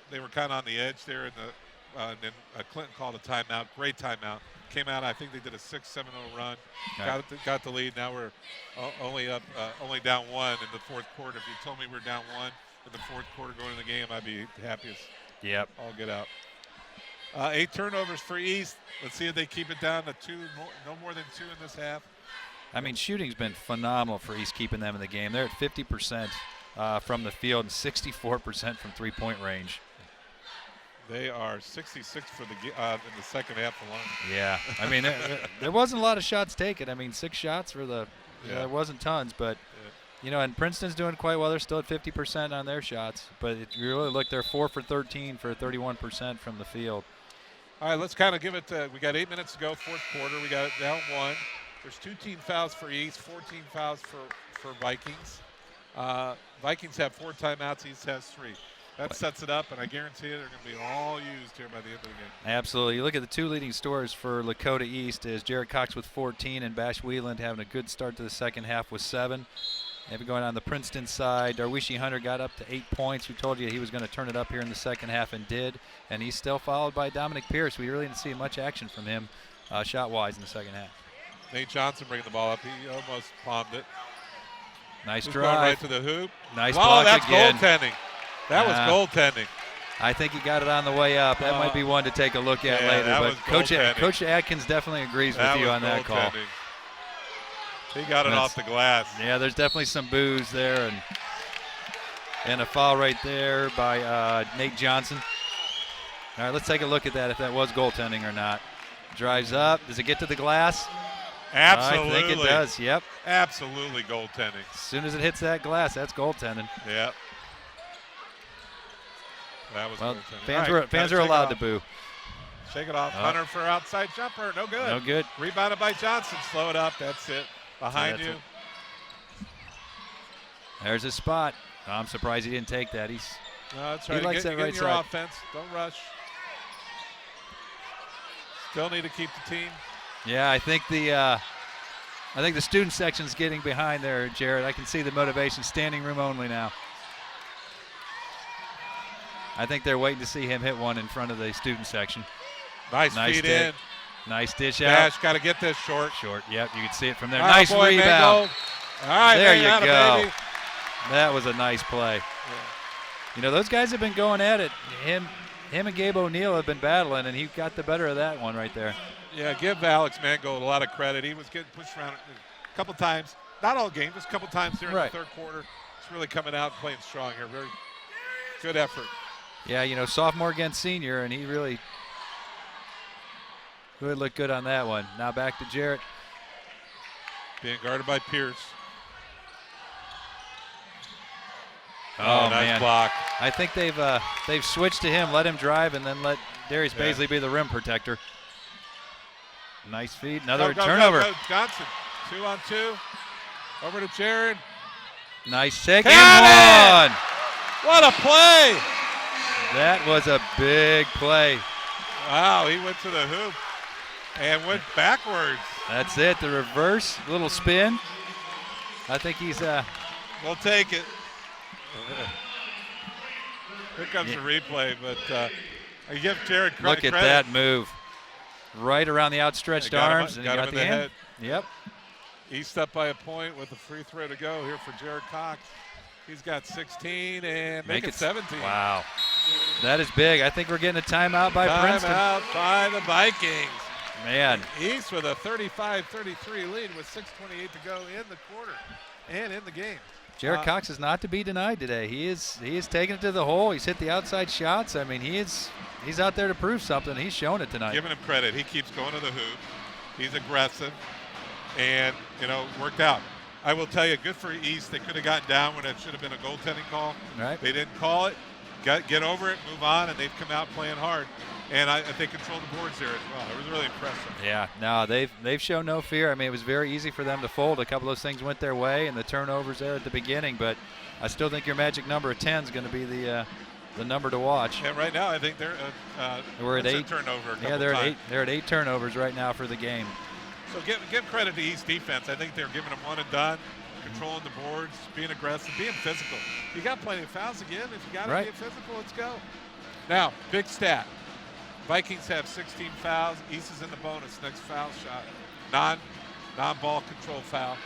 on the edge there, and then Clinton called a timeout. Great timeout. Came out. I think they did a 6-7-0 run. Right. Got the lead. Now we're only down one in the fourth quarter. If you told me we're down one in the fourth quarter going into the game, I'd be happy as all get out. 8 turnovers for East. Let's see if they keep it down to 2, no more than 2 in this half. I mean, shooting's been phenomenal for East, keeping them in the game. They're at 50% from the field and 64% from three-point range. They are 66 for in the second half alone. Yeah, I mean, there wasn't a lot of shots taken. I mean, 6 shots for the there wasn't tons, but you know, and Princeton's doing quite well. They're still at 50% on their shots, but if you really look, they're 4 for 13 for 31% from the field. All right, let's kind of give it. We got 8 minutes to go, fourth quarter. We got it down 1. There's 2 team fouls for East, 14 fouls for Vikings. Vikings have 4 timeouts. East has 3. That sets it up, and I guarantee you they're going to be all used here by the end of the game. Absolutely. You look at the 2 leading scorers for Lakota East is Jared Cox with 14 and Bash Wheeland having a good start to the second half with 7. Maybe going on the Princeton side, Darwishi Hunter got up to 8 points. We told you he was going to turn it up here in the second half and did. And he's still followed by Dominic Pierce. We really didn't see much action from him shot-wise in the second half. Nate Johnson bringing the ball up. He almost palmed it. Nice He's drive. going right to the hoop. Nice block that's again. goaltending. That was goaltending. I think he got it on the way up. That might be one to take a look at later. That But was Coach Atkins definitely agrees with you on that call. He got it off the glass. Yeah, there's definitely some boos there, and a foul right there by Nate Johnson. All right, let's take a look at that, if that was goaltending or not. Drives up. Does it get to the glass? Absolutely. I think it does, yep. Absolutely goaltending. As soon as it hits that glass, that's goaltending. Yep. That was goaltending. Fans are allowed to boo. Shake it off. Hunter for outside jumper. No good. No good. Rebounded by Johnson. Slow it up. That's it. Behind you. There's his spot. I'm surprised he didn't take that. No, that's right. He likes that right your side. Offense. Don't rush. Still need to keep the team. Yeah, I think the student section's getting behind there, Jared. I can see the motivation. Standing room only now. I think they're waiting to see him hit one in front of the student section. Nice feed in. Nice dish out. Bash got to get this short. Short, yep, you can see it from there. All nice right, boy, rebound. All right, there you go. Baby. That was a nice play. Yeah. You know, those guys have been going at it. Him and Gabe O'Neill have been battling, and he got the better of that one right there. Yeah, give Alex Mangold a lot of credit. He was getting pushed around a couple times. Not all game, just a couple times during the third quarter. He's really coming out and playing strong here. Very good effort. Yeah, you know, sophomore against senior, and he really looked good on that one. Now back to Jarrett. Being guarded by Pierce. Oh, nice man. block. I think they've switched to him, let him drive, and then let Darius Baisley be the rim protector. Nice feed. Another turnover. Go. Johnson, 2-on-2. Over to Jared. Nice take and one. What a play. That was a big play. Wow, he went to the hoop and went backwards. That's it, the reverse, little spin. I think he's we'll take it. Here comes the replay, but I give Jared credit. Look at that move. Right around the outstretched arms, and he got him the in the hand. head. Yep. East up by a point with a free throw to go here for Jared Cox. He's got 16 and make it 17. Wow. That is big. I think we're getting a timeout by Princeton. Timeout by the Vikings. Man. East with a 35-33 lead with 6:28 to go in the quarter and in the game. Jared Cox is not to be denied today. He is taking it to the hole. He's hit the outside shots. I mean, he's out there to prove something. He's showing it tonight. Giving him credit. He keeps going to the hoop. He's aggressive, and worked out. I will tell you, good for East. They could have gotten down when it should have been a goaltending call. Right. They didn't call it. Get over it, move on, and they've come out playing hard. And they controlled the boards there as well. It was really impressive. Yeah, no, they've shown no fear. I mean, it was very easy for them to fold. A couple of those things went their way, and the turnovers there at the beginning. But I still think your magic number of 10 is going to be the the number to watch. And right now, I think we're at 8 turnover. Yeah, they're at 8. They're at 8 turnovers right now for the game. So give credit to East defense. I think they're giving them one and done, controlling the boards, being aggressive, being physical. You got plenty of fouls again. If you got to be physical, let's go. Now, big stat. Vikings have 16 fouls. East is in the bonus. Next foul shot, non-ball control foul.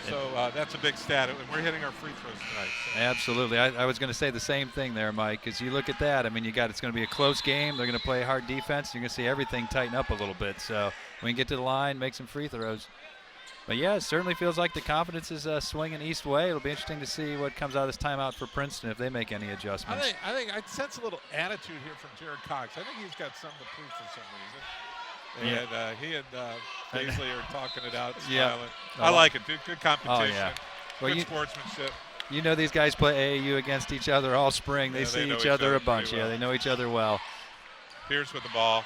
So that's a big stat, and we're hitting our free throws tonight. So. Absolutely. I was going to say the same thing there, Mike, because you look at that. I mean, it's going to be a close game. They're going to play hard defense. You're going to see everything tighten up a little bit. So we can get to the line, make some free throws. But, yeah, it certainly feels like the confidence is swinging East way. It'll be interesting to see what comes out of this timeout for Princeton if they make any adjustments. I think I sense a little attitude here from Jared Cox. I think he's got something to prove for some reason. And he and Paisley are talking it out, smiling. I like it, dude. Good competition. Oh, yeah. Well, good sportsmanship. You know these guys play AAU against each other all spring. They see each other a bunch. Well. Yeah, they know each other well. Pierce with the ball.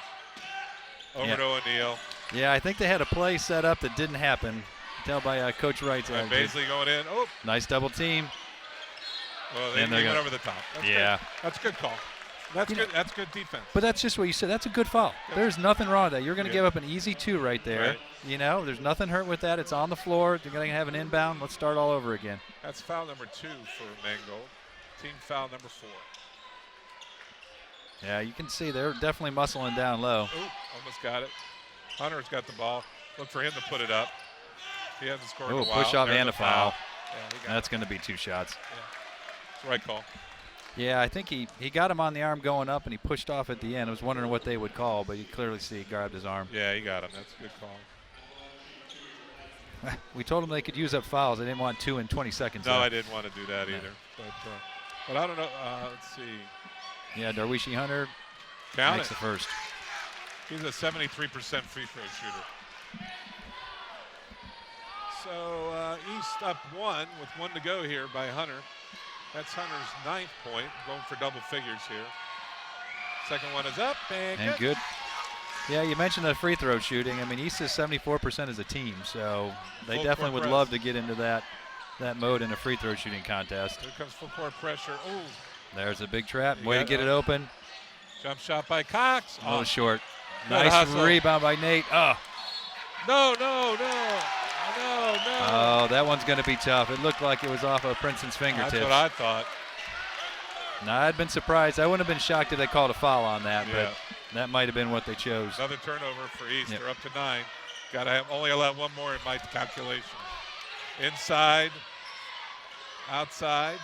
Over to O'Neal. Yeah, I think they had a play set up that didn't happen. Tell by Coach Wright's attitude. Paisley going in. Oh. Nice double team. Well, they went over the top. That's good. That's a good call. That's good. That's good defense. But that's just what you said. That's a good foul. There's nothing wrong with that. You're going to give up an easy 2 right there. Right. You know, there's nothing hurt with that. It's on the floor. They're going to have an inbound. Let's start all over again. That's foul number 2 for Mangold. Team foul number 4. Yeah, you can see they're definitely muscling down low. Ooh, almost got it. Hunter's got the ball. Look for him to put it up. He hasn't scored in a while. Push off and a foul. Yeah, that's going to be 2 shots. Yeah. It's the right call. Yeah, I think he got him on the arm going up, and he pushed off at the end. I was wondering what they would call, but you clearly see he grabbed his arm. Yeah, he got him. That's a good call. We told them they could use up fouls. They didn't want 2 in 20 seconds. No, I didn't want to do that either. But I don't know. Let's see. Yeah, Darwishi Hunter makes the first. He's a 73% free throw shooter. So East up 1 with 1 to go here by Hunter. That's Hunter's 9th point, going for double figures here. Second one is up and good. Yeah, you mentioned the free throw shooting. I mean, East is 74% as a team, so they definitely would love to get into that mode in a free throw shooting contest. Here comes full court pressure. Oh, there's a big trap. Way to get it open. Jump shot by Cox. Oh, short. Nice rebound by Nate. Oh. No. Oh, that one's going to be tough. It looked like it was off of Princeton's fingertips. That's what I thought. No, I'd been surprised. I wouldn't have been shocked if they called a foul on that, but that might have been what they chose. Another turnover for East. They're up to 9. Got to only allow 1 more in my calculation. Inside, outside.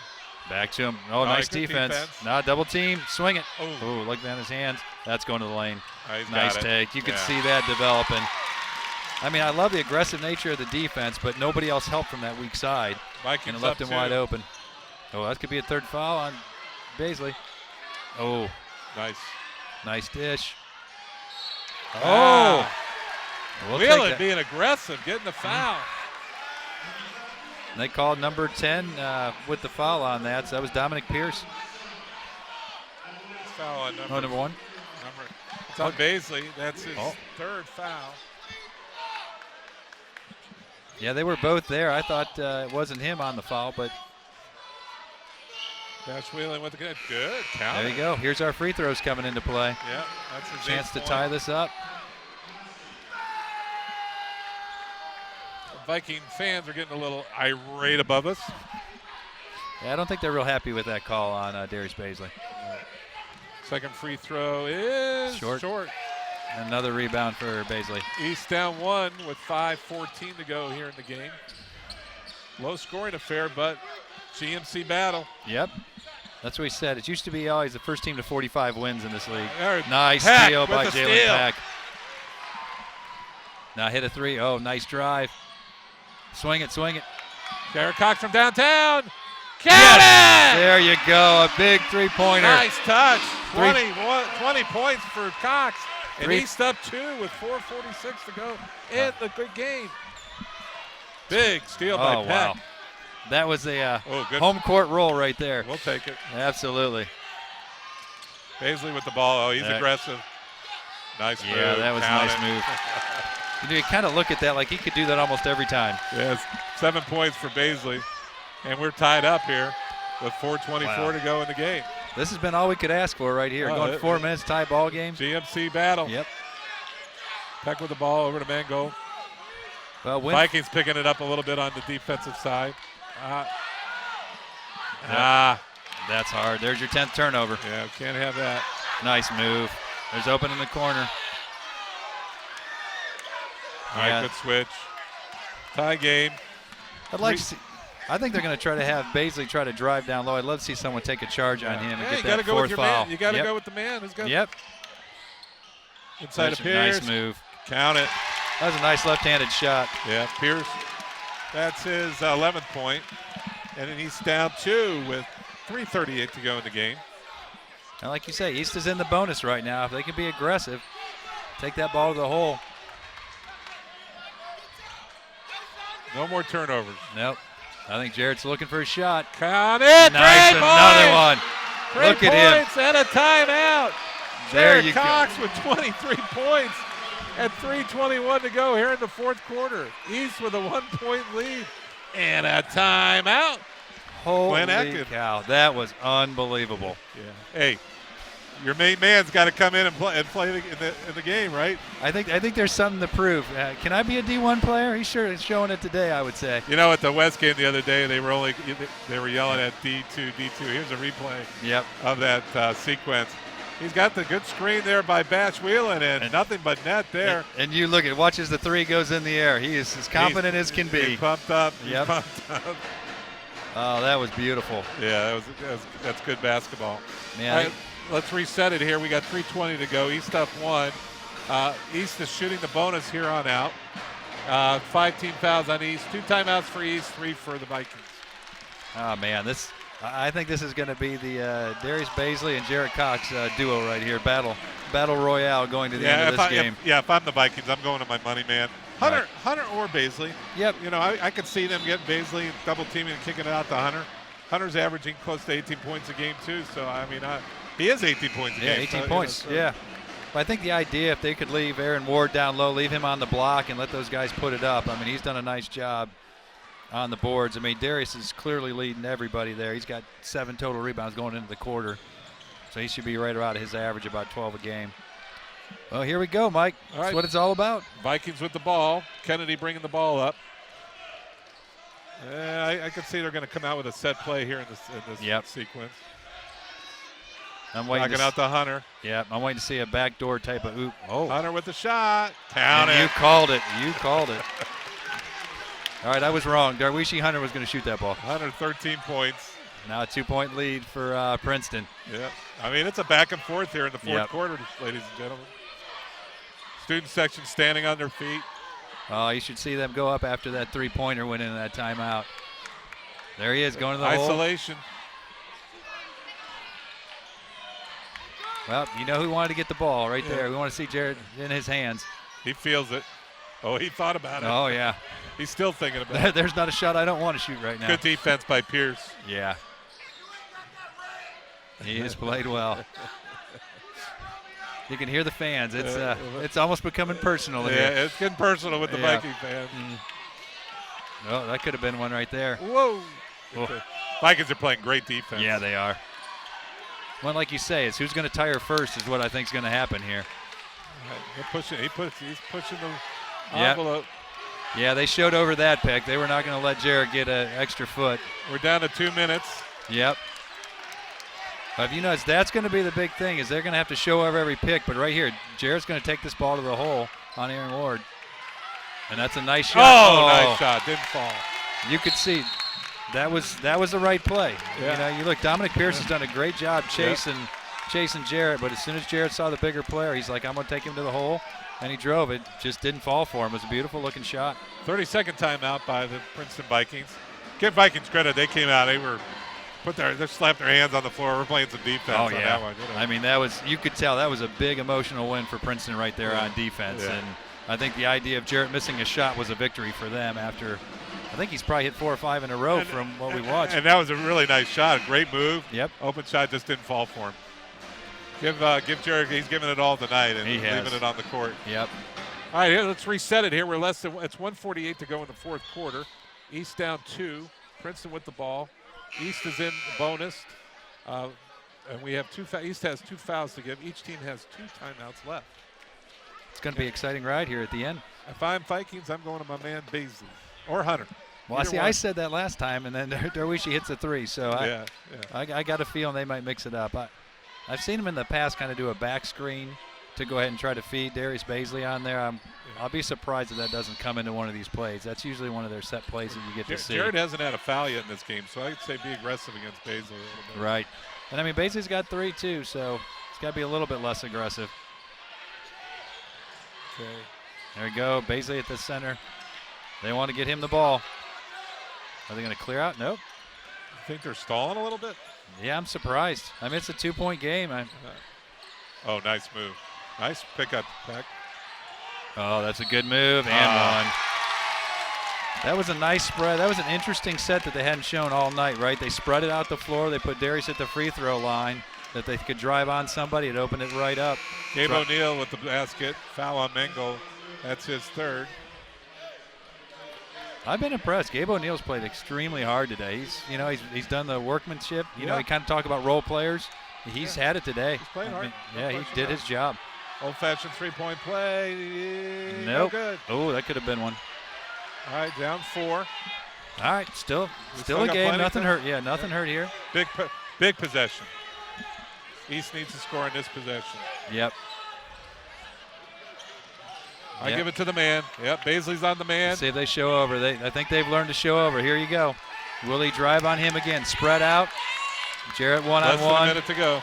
Back to him. Oh, nice defense. Nah, double team. Swing it. Oh, look down his hands. That's going to the lane. Nice take. You could see that developing. I mean, I love the aggressive nature of the defense, but nobody else helped from that weak side. Vikings and left him wide open. Oh, that could be a 3rd foul on Paisley. Oh. Nice dish. Oh. Wheelan being aggressive, getting the foul. And they called number 10 with the foul on that, so that was Dominic Pierce. Foul on number 1. It's on Paisley. That's his 3rd foul. Yeah, they were both there. I thought it wasn't him on the foul, but. Josh Wheelan with a good count. There you go. Here's our free throws coming into play. Yeah, that's his chance to tie this up. The Viking fans are getting a little irate above us. Yeah, I don't think they're real happy with that call on Darius Paisley. Second free throw is short. Another rebound for Paisley. East down 1 with 5:14 to go here in the game. Low scoring affair, but GMC battle. Yep. That's what we said. It used to be always the first team to 45 wins in this league. Nice steal by Jalen Pack. Now hit a 3. Oh, nice drive. Swing it. Jared Cox from downtown. Count it! There you go. A big 3-pointer. Nice touch. 20 points for Cox. And East up 2 with 4:46 to go in the good game. Big steal by Peck. Wow. That was a home court roll right there. We'll take it. Absolutely. Paisley with the ball. Oh, he's aggressive. Nice move. Yeah, that was a nice move. You kind of look at that like he could do that almost every time. Yes, 7 points for Paisley. And we're tied up here with 4:24 to go in the game. This has been all we could ask for right here. Going 4 minutes, tie ball game. GMC battle. Yep. Peck with the ball over to Mangold. Well, Vikings picking it up a little bit on the defensive side. That's hard. There's your 10th turnover. Yeah, can't have that. Nice move. There's open in the corner. All right, good switch. Tie game. I'd like to see. I think they're going to try to have Baisley try to drive down low. I'd love to see someone take a charge on him and get that fourth foul. You got to go with the man who's got. Yep. Inside of Pierce. Nice move. Count it. That was a nice left-handed shot. Yeah, Pierce. That's his 11th point, and then he's down 2 with 3:38 to go in the game. And like you say, East is in the bonus right now. If they can be aggressive, take that ball to the hole. No more turnovers. Nope. I think Jarrett's looking for a shot. Count it. Nice, Great another points. one. Great Look at him. points and a timeout. There Jared you Cox go. with 23 points at 3:21 to go here in the fourth quarter. East with a 1-point lead and a timeout. Holy cow, that was unbelievable. Yeah. Hey, your main man's got to come in and play in the game, right? I think there's something to prove. Can I be a D1 player? He's sure showing it today, I would say. You know, at the West game the other day, they were yelling at D2. Here's a replay of that sequence. He's got the good screen there by Bash Wheelan and nothing but net there. And you look at, watch as the three goes in the air. He is as confident as can be. He's pumped up. Yep. Pumped up. Oh, that was beautiful. Yeah, that's good basketball. Man, all right, let's reset it here. We got 3:20 to go. East up 1. East is shooting the bonus here on out. 5 team fouls on East. 2 timeouts for East, 3 for the Vikings. Oh, man, I think this is going to be the Darius Baisley and Jarrett Cox duo right here. Battle royale going to the end of this game. If I'm the Vikings, I'm going to my money man. Hunter or Baisley. Yep. You know, I could see them getting Baisley, double teaming and kicking it out to Hunter. Hunter's averaging close to 18 points a game too. So I mean, he is 18 points a game. 18 points. Yeah. But I think the idea, if they could leave Aaron Ward down low, leave him on the block, and let those guys put it up. I mean, he's done a nice job on the boards. I mean, Darius is clearly leading everybody there. He's got 7 total rebounds going into the quarter. So he should be right around his average, about 12 a game. Well, here we go, Mike. All right. That's what it's all about. Vikings with the ball. Kennedy bringing the ball up. I could see they're going to come out with a set play here in this sequence. I'm waiting. Knocking out to Hunter. Yeah, I'm waiting to see a backdoor type of oop. Oh. Hunter with the shot. Count it. You called it. You called it. All right, I was wrong. Darwishi Hunter was going to shoot that ball. Hunter, 13 points. Now a 2-point lead for Princeton. Yeah. I mean, it's a back and forth here in the fourth quarter, ladies and gentlemen. Student section standing on their feet. Oh, you should see them go up after that three-pointer went into that timeout. There he is, going to the hole. Isolation. Well, you know who wanted to get the ball right there. We want to see Jared in his hands. He feels it. Oh, he thought about it. Oh, yeah. He's still thinking about it. There's not a shot I don't want to shoot right now. Good defense by Pierce. Yeah. He has played well. You can hear the fans. It's almost becoming personal here. Yeah, it's getting personal with the Viking fans. Oh, that could have been one right there. Whoa. Vikings are playing great defense. Yeah, they are. Well, like you say, it's who's going to tire first is what I think is going to happen here. He's pushing the envelope. Yeah, they showed over that pick. They were not going to let Jarrett get an extra foot. We're down to 2 minutes. Yep. But you know, that's going to be the big thing is they're going to have to show over every pick. But right here, Jarrett's going to take this ball to the hole on Aaron Ward. And that's a nice shot. Oh, nice shot. Didn't fall. You could see that was the right play. Yeah. You know, you look, Dominic Pierce has done a great job chasing Jarrett. But as soon as Jarrett saw the bigger player, he's like, I'm going to take him to the hole. And he drove it. Just didn't fall for him. It was a beautiful-looking shot. 30-second timeout by the Princeton Vikings. Give Vikings credit. They came out. They slapped their hands on the floor. We're playing some defense on that one. You know. I mean, you could tell that was a big emotional win for Princeton right there on defense. Yeah. And I think the idea of Jarrett missing a shot was a victory for them after, I think he's probably hit 4 or 5 in a row from what we watched. And that was a really nice shot. A great move. Yep. Open shot just didn't fall for him. Give Jarrett, he's giving it all tonight and leaving it on the court. Yep. All right, here, let's reset it here. It's 1:48 to go in the fourth quarter. East down 2. Princeton with the ball. East is in bonus. And we have East has 2 fouls to give. Each team has 2 timeouts left. It's going to be an exciting ride here at the end. If I'm Vikings, I'm going to my man Baisley or Hunter. Well, Either see, one. I said that last time, and then Derwishi hits a 3. So I got a feeling they might mix it up. I've seen them in the past kind of do a back screen to go ahead and try to feed Darius Baisley on there. I'll be surprised if that doesn't come into one of these plays. That's usually one of their set plays that you get to see. Jared hasn't had a foul yet in this game, so I'd say be aggressive against Baisley a little bit. Right. And, I mean, Baisley's got 3 too, so it's got to be a little bit less aggressive. Okay. There we go. Baisley at the center. They want to get him the ball. Are they going to clear out? Nope. You think they're stalling a little bit? Yeah, I'm surprised. I mean, it's a 2-point game. Oh, nice move. Nice pickup, Peck. Oh, that's a good move and one. That was a nice spread. That was an interesting set that they hadn't shown all night, right? They spread it out the floor. They put Darius at the free throw line that they could drive on somebody and open it right up. Gabe O'Neal with the basket. Foul on Mengel. That's his 3rd. I've been impressed. Gabe O'Neal's played extremely hard today. He's done the workmanship. You know, he kind of talk about role players. He's had it today. He's playing hard. He did his job. Old-fashioned 3-point play. Nope. No good. Oh, that could have been one. All right, down 4. All right, still still a got game. plenty Nothing to- hurt. Yeah, nothing hurt here. Big possession. East needs to score in this possession. Yep. I give it to the man. Yep, Baisley's on the man. Let's see if they show over. I think they've learned to show over. Here you go. Will he drive on him again? Spread out. Jarrett Less than a one-on-one. minute to go.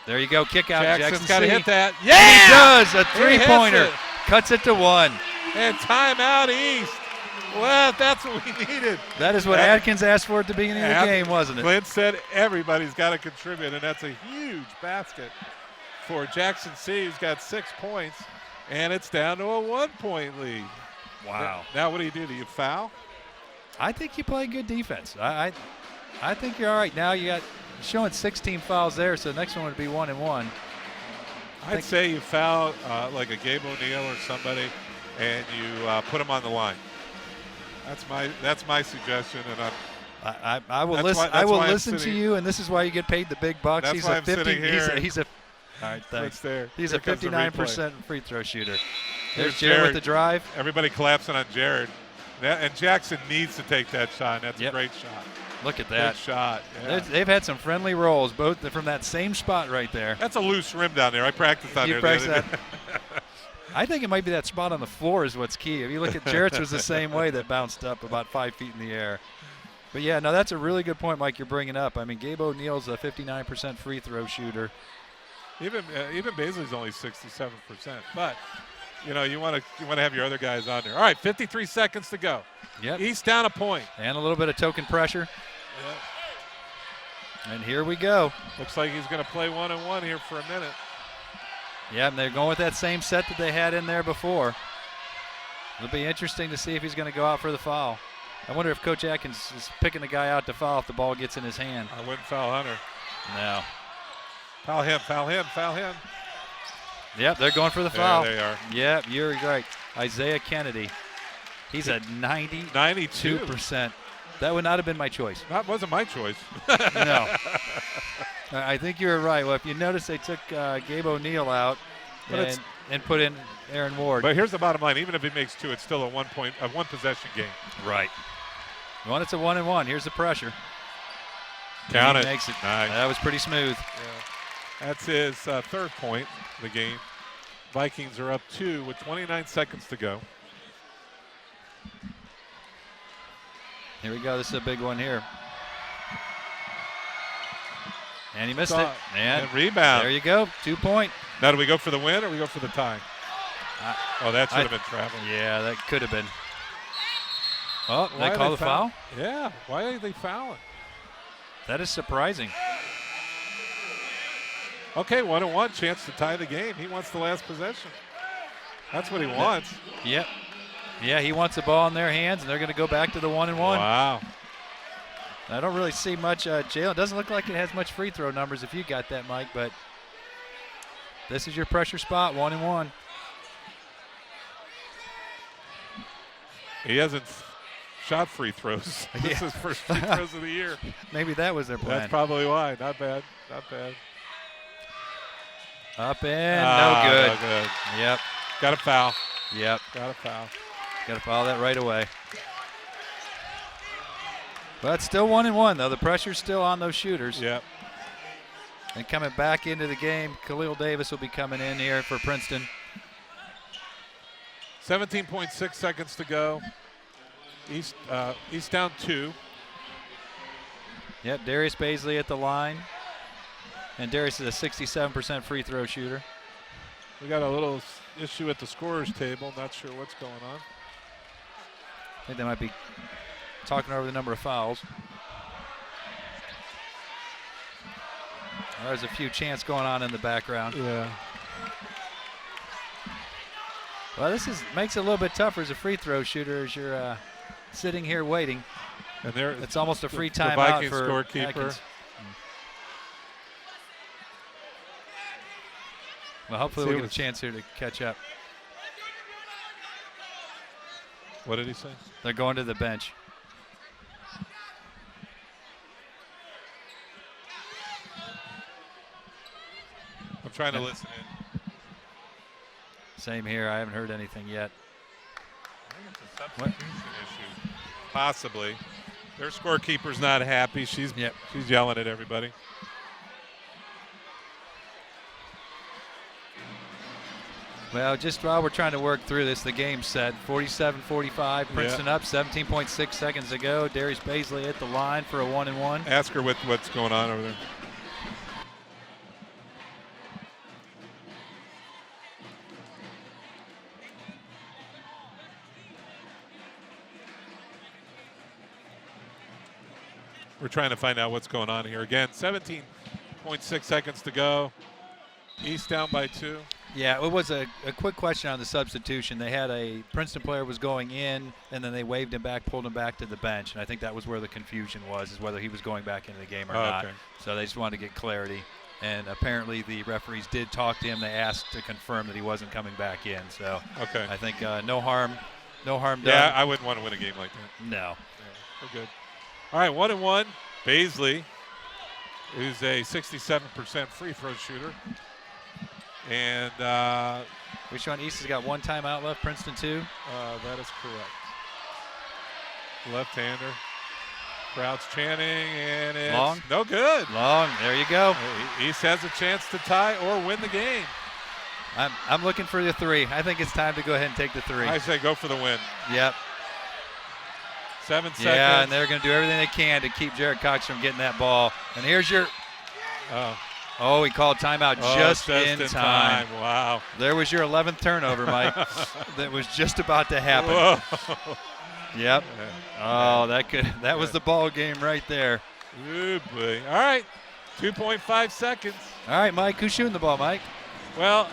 There you go. Kick out. Jackson's Jackson got to C. hit that. And Yeah! he does. A He hits three-pointer. it. Cuts it to 1. And timeout East. Well, that's what we needed. That is what Adkins asked for at the beginning of the game, wasn't it? Clint said everybody's got to contribute, and that's a huge basket for Jackson C, who's got 6 points, and it's down to a 1-point lead. Wow. Now what do? Do you foul? I think you play good defense. I think you're all right. Now you're showing 16 fouls there, so the next one would be 1 and 1. I'd say you foul like a Gabe O'Neal or somebody, and you put him on the line. That's my suggestion, and I will listen. I will listen to you, and this is why you get paid the big bucks. That's He's why a I'm sitting here. He's a. All right, thanks. there. He's Here a comes the 59% free throw shooter. There's Jared with the drive. Everybody collapsing on Jared. And Jackson needs to take that shot. And that's a great shot. Look at that. Good shot. Yeah. They've had some friendly rolls, both from that same spot right there. That's a loose rim down there. I practiced on there. Practiced that. I think it might be that spot on the floor is what's key. If you look at Jarrett's, was the same way, that bounced up about 5 feet in the air. But yeah, no, that's a really good point, Mike, you're bringing up. I mean, Gabe O'Neal's a 59% free throw shooter. Even Baisley's only 67%. But you want to have your other guys on there. All right, 53 seconds to go. Yep. East down a point. And a little bit of token pressure. Yep. And here we go. Looks like he's going to play 1-on-1 here for a minute. Yeah, and they're going with that same set that they had in there before. It'll be interesting to see if he's going to go out for the foul. I wonder if Coach Atkins is picking the guy out to foul if the ball gets in his hand. I wouldn't foul Hunter. No. Foul him, foul him, foul him. Yep, they're going for the foul. There they are. Yep, you're right. Isaiah Kennedy. He's at 92%. That would not have been my choice. That wasn't my choice. No. I think you were right. Well, if you notice, they took Gabe O'Neal out and put in Aaron Ward. But here's the bottom line. Even if he makes 2, it's still a one possession game. Right. Well, it's a 1-and-1. Here's the pressure. Count it. Makes it. Nice. That was pretty smooth. Yeah. That's his 3rd point of the game. Vikings are up 2 with 29 seconds to go. Here we go. This is a big one here. And he missed it. And rebound. There you go. 2-point. Now, do we go for the win or we go for the tie? That should have been traveling. Yeah, that could have been. Oh, they call the foul? Yeah. Why are they fouling? That is surprising. Okay, 1-on-1, chance to tie the game. He wants the last possession. That's what he wants. Yep. Yeah, he wants the ball in their hands, and they're going to go back to the 1-and-1. Wow. I don't really see much. Jalen doesn't look like it has much free throw numbers if you got that, Mike, but this is your pressure spot, 1-and-1. He hasn't shot free throws. This is first free throws of the year. Maybe that was their plan. That's probably why. Not bad. Not bad. Up and no good. No good. Yep. Got a foul. Yep. Got a foul. Got to foul that right away. But still 1-1 though. The pressure's still on those shooters. Yep. And coming back into the game, Khalil Davis will be coming in here for Princeton. 17.6 seconds to go. East down 2. Yep, Darius Baisley at the line. And Darius is a 67% free throw shooter. We got a little issue at the scorer's table. Not sure what's going on. I think they might be talking over the number of fouls. There's a few chants going on in the background. Yeah. Well, this makes it a little bit tougher as a free throw shooter as you're sitting here waiting. And there, it's almost a free the timeout Vikings for scorekeeper. Vikings. Well, hopefully we'll get a chance here to catch up. What did he say? They're going to the bench. I'm trying to listen in. Same here. I haven't heard anything yet. I think it's a substitution issue. Possibly. Their scorekeeper's not happy. She's yelling at everybody. Well, just while we're trying to work through this, the game's set. 47-45, Princeton up, 17.6 seconds to go. Darius Baisley at the line for a 1-and-1. Ask her what's going on over there. We're trying to find out what's going on here. Again, 17.6 seconds to go. East down by 2. Yeah, it was a quick question on the substitution. They had a Princeton player was going in, and then they waved him back, pulled him back to the bench, and I think that was where the confusion was, is whether he was going back into the game or not. Okay. So they just wanted to get clarity. And apparently the referees did talk to him. They asked to confirm that he wasn't coming back in. So okay. I think no harm done. Yeah, I wouldn't want to win a game like that. No. Yeah, we're good. All right, 1-and-1. Baisley, who's a 67% free throw shooter. And Wishawn East has got one timeout left, Princeton 2. That is correct. Left-hander. Crowd's chanting, and it's long. No good. Long, there you go. East has a chance to tie or win the game. I'm looking for the 3. I think it's time to go ahead and take the 3. I say go for the win. Yep. 7 seconds. Yeah, and they're going to do everything they can to keep Jared Cox from getting that ball. And here's your Oh, he called timeout just in time. Wow. There was your 11th turnover, Mike. That was just about to happen. Whoa. Yep. Oh, that was the ball game right there. Good boy. All right. 2.5 seconds. All right, Mike. Who's shooting the ball, Mike? Well,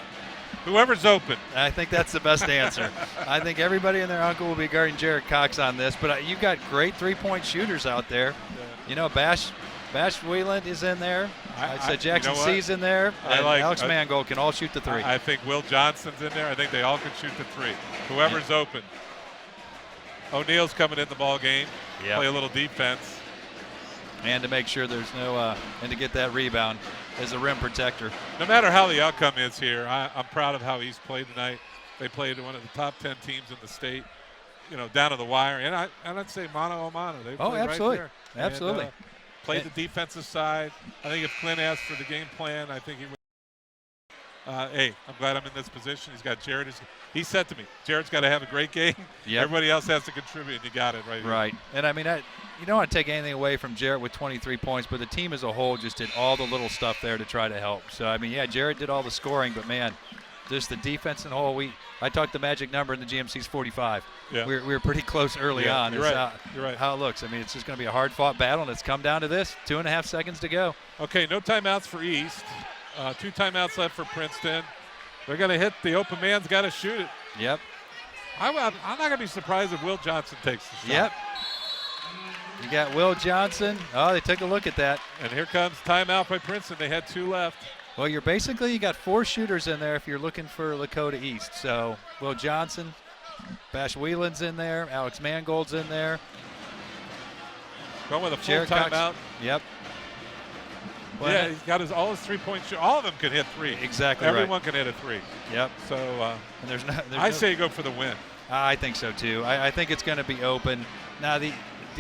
whoever's open. I think that's the best answer. I think everybody and their uncle will be guarding Jared Cox on this, but you've got great three-point shooters out there. Yeah. You know, Bash Wheeland is in there. I said Jackson C's in there. And Alex Mangold can all shoot the 3. I think Will Johnson's in there. I think they all can shoot the 3. Whoever's open. O'Neal's coming in the ball game. Yep. Play a little defense. And to make sure there's no and to get that rebound as a rim protector. No matter how the outcome is here, I'm proud of how East played tonight. They played one of the top 10 teams in the state, you know, down to the wire. And I'd say mano a mano. They played absolutely. Right there. Absolutely. And, played the defensive side. I think if Clint asked for the game plan, I think he would. Hey, I'm glad I'm in this position. He's got Jared. He said to me, Jared's got to have a great game. Yep. Everybody else has to contribute, and you got it right here. Right. And, I mean, you don't want to take anything away from Jared with 23 points, but the team as a whole just did all the little stuff there to try to help. So, I mean, yeah, Jared did all the scoring, but, man, just the defense in the whole I talked the magic number in the GMC's 45. Yeah. We were pretty close early on. You're right. You're right. How it looks. I mean, it's just going to be a hard-fought battle, and it's come down to this. 2.5 seconds to go. Okay, no timeouts for East. 2 timeouts left for Princeton. They're going to hit the open man's got to shoot it. Yep. I'm not going to be surprised if Will Johnson takes the shot. Yep. You got Will Johnson. Oh, they took a look at that. And here comes timeout by Princeton. They had 2 left. Well, you got 4 shooters in there if you're looking for Lakota East. So Will Johnson, Bash Whelan's in there. Alex Mangold's in there. Going with a full Jared Cox. timeout. Yep. Well, Yeah, he's got all his 3-point shoot. All of them can hit three. Exactly Everyone right. can hit a three. Yep. So And there's I say go for the win. I think so too. I think it's going to be open. Now the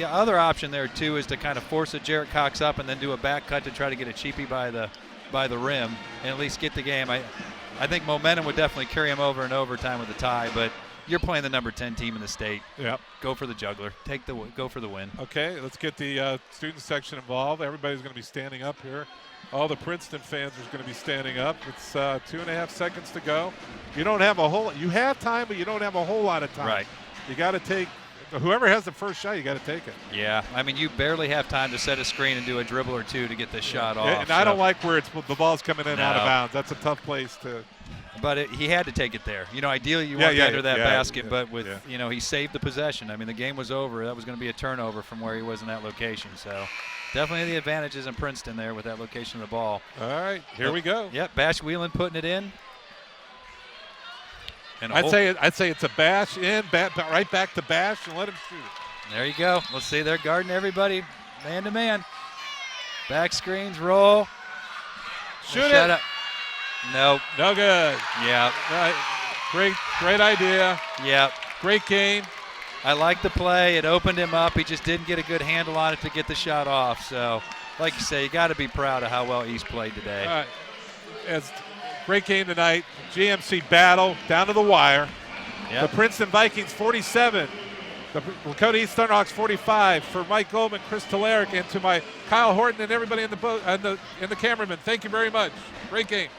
other option there too is to kind of force a Jarrett Cox up and then do a back cut to try to get a cheapie by the rim and at least get the game. I think momentum would definitely carry him over in overtime with a tie, but you're playing the number 10 team in the state. Yep. Go for the juggler. Go for the win. Okay, let's get the student section involved. Everybody's going to be standing up here. All the Princeton fans are going to be standing up. It's 2.5 seconds to go. You don't have you have time, but you don't have a whole lot of time. Right. You got to take, whoever has the first shot, you got to take it. Yeah, I mean, you barely have time to set a screen and do a dribble or two to get this shot off. And I don't like where the ball's coming in and out of No. bounds. That's a tough place to. But he had to take it there. Ideally you want under that basket, but with he saved the possession. I mean, the game was over. That was going to be a turnover from where he was in that location. So definitely the advantages in Princeton there with that location of the ball. All right, here we go. Yep, Bash Whelan putting it in. And I'd say it's a Bash in, right back to Bash, and let him shoot it. There you go. Let's see, they're guarding everybody man to man. Back screens, roll. Shoot Shut it. up. Nope. No good. Yeah. Great idea. Yep. Great game. I like the play. It opened him up. He just didn't get a good handle on it to get the shot off. So, like you say, you got to be proud of how well East played today. All right. It's great game tonight. GMC battle down to the wire. Yep. The Princeton Vikings 47. The Lakota East Thunderhawks 45. For Mike Goldman, Chris Telerik, and to my Kyle Horton and everybody in the boat and the cameraman. Thank you very much. Great game.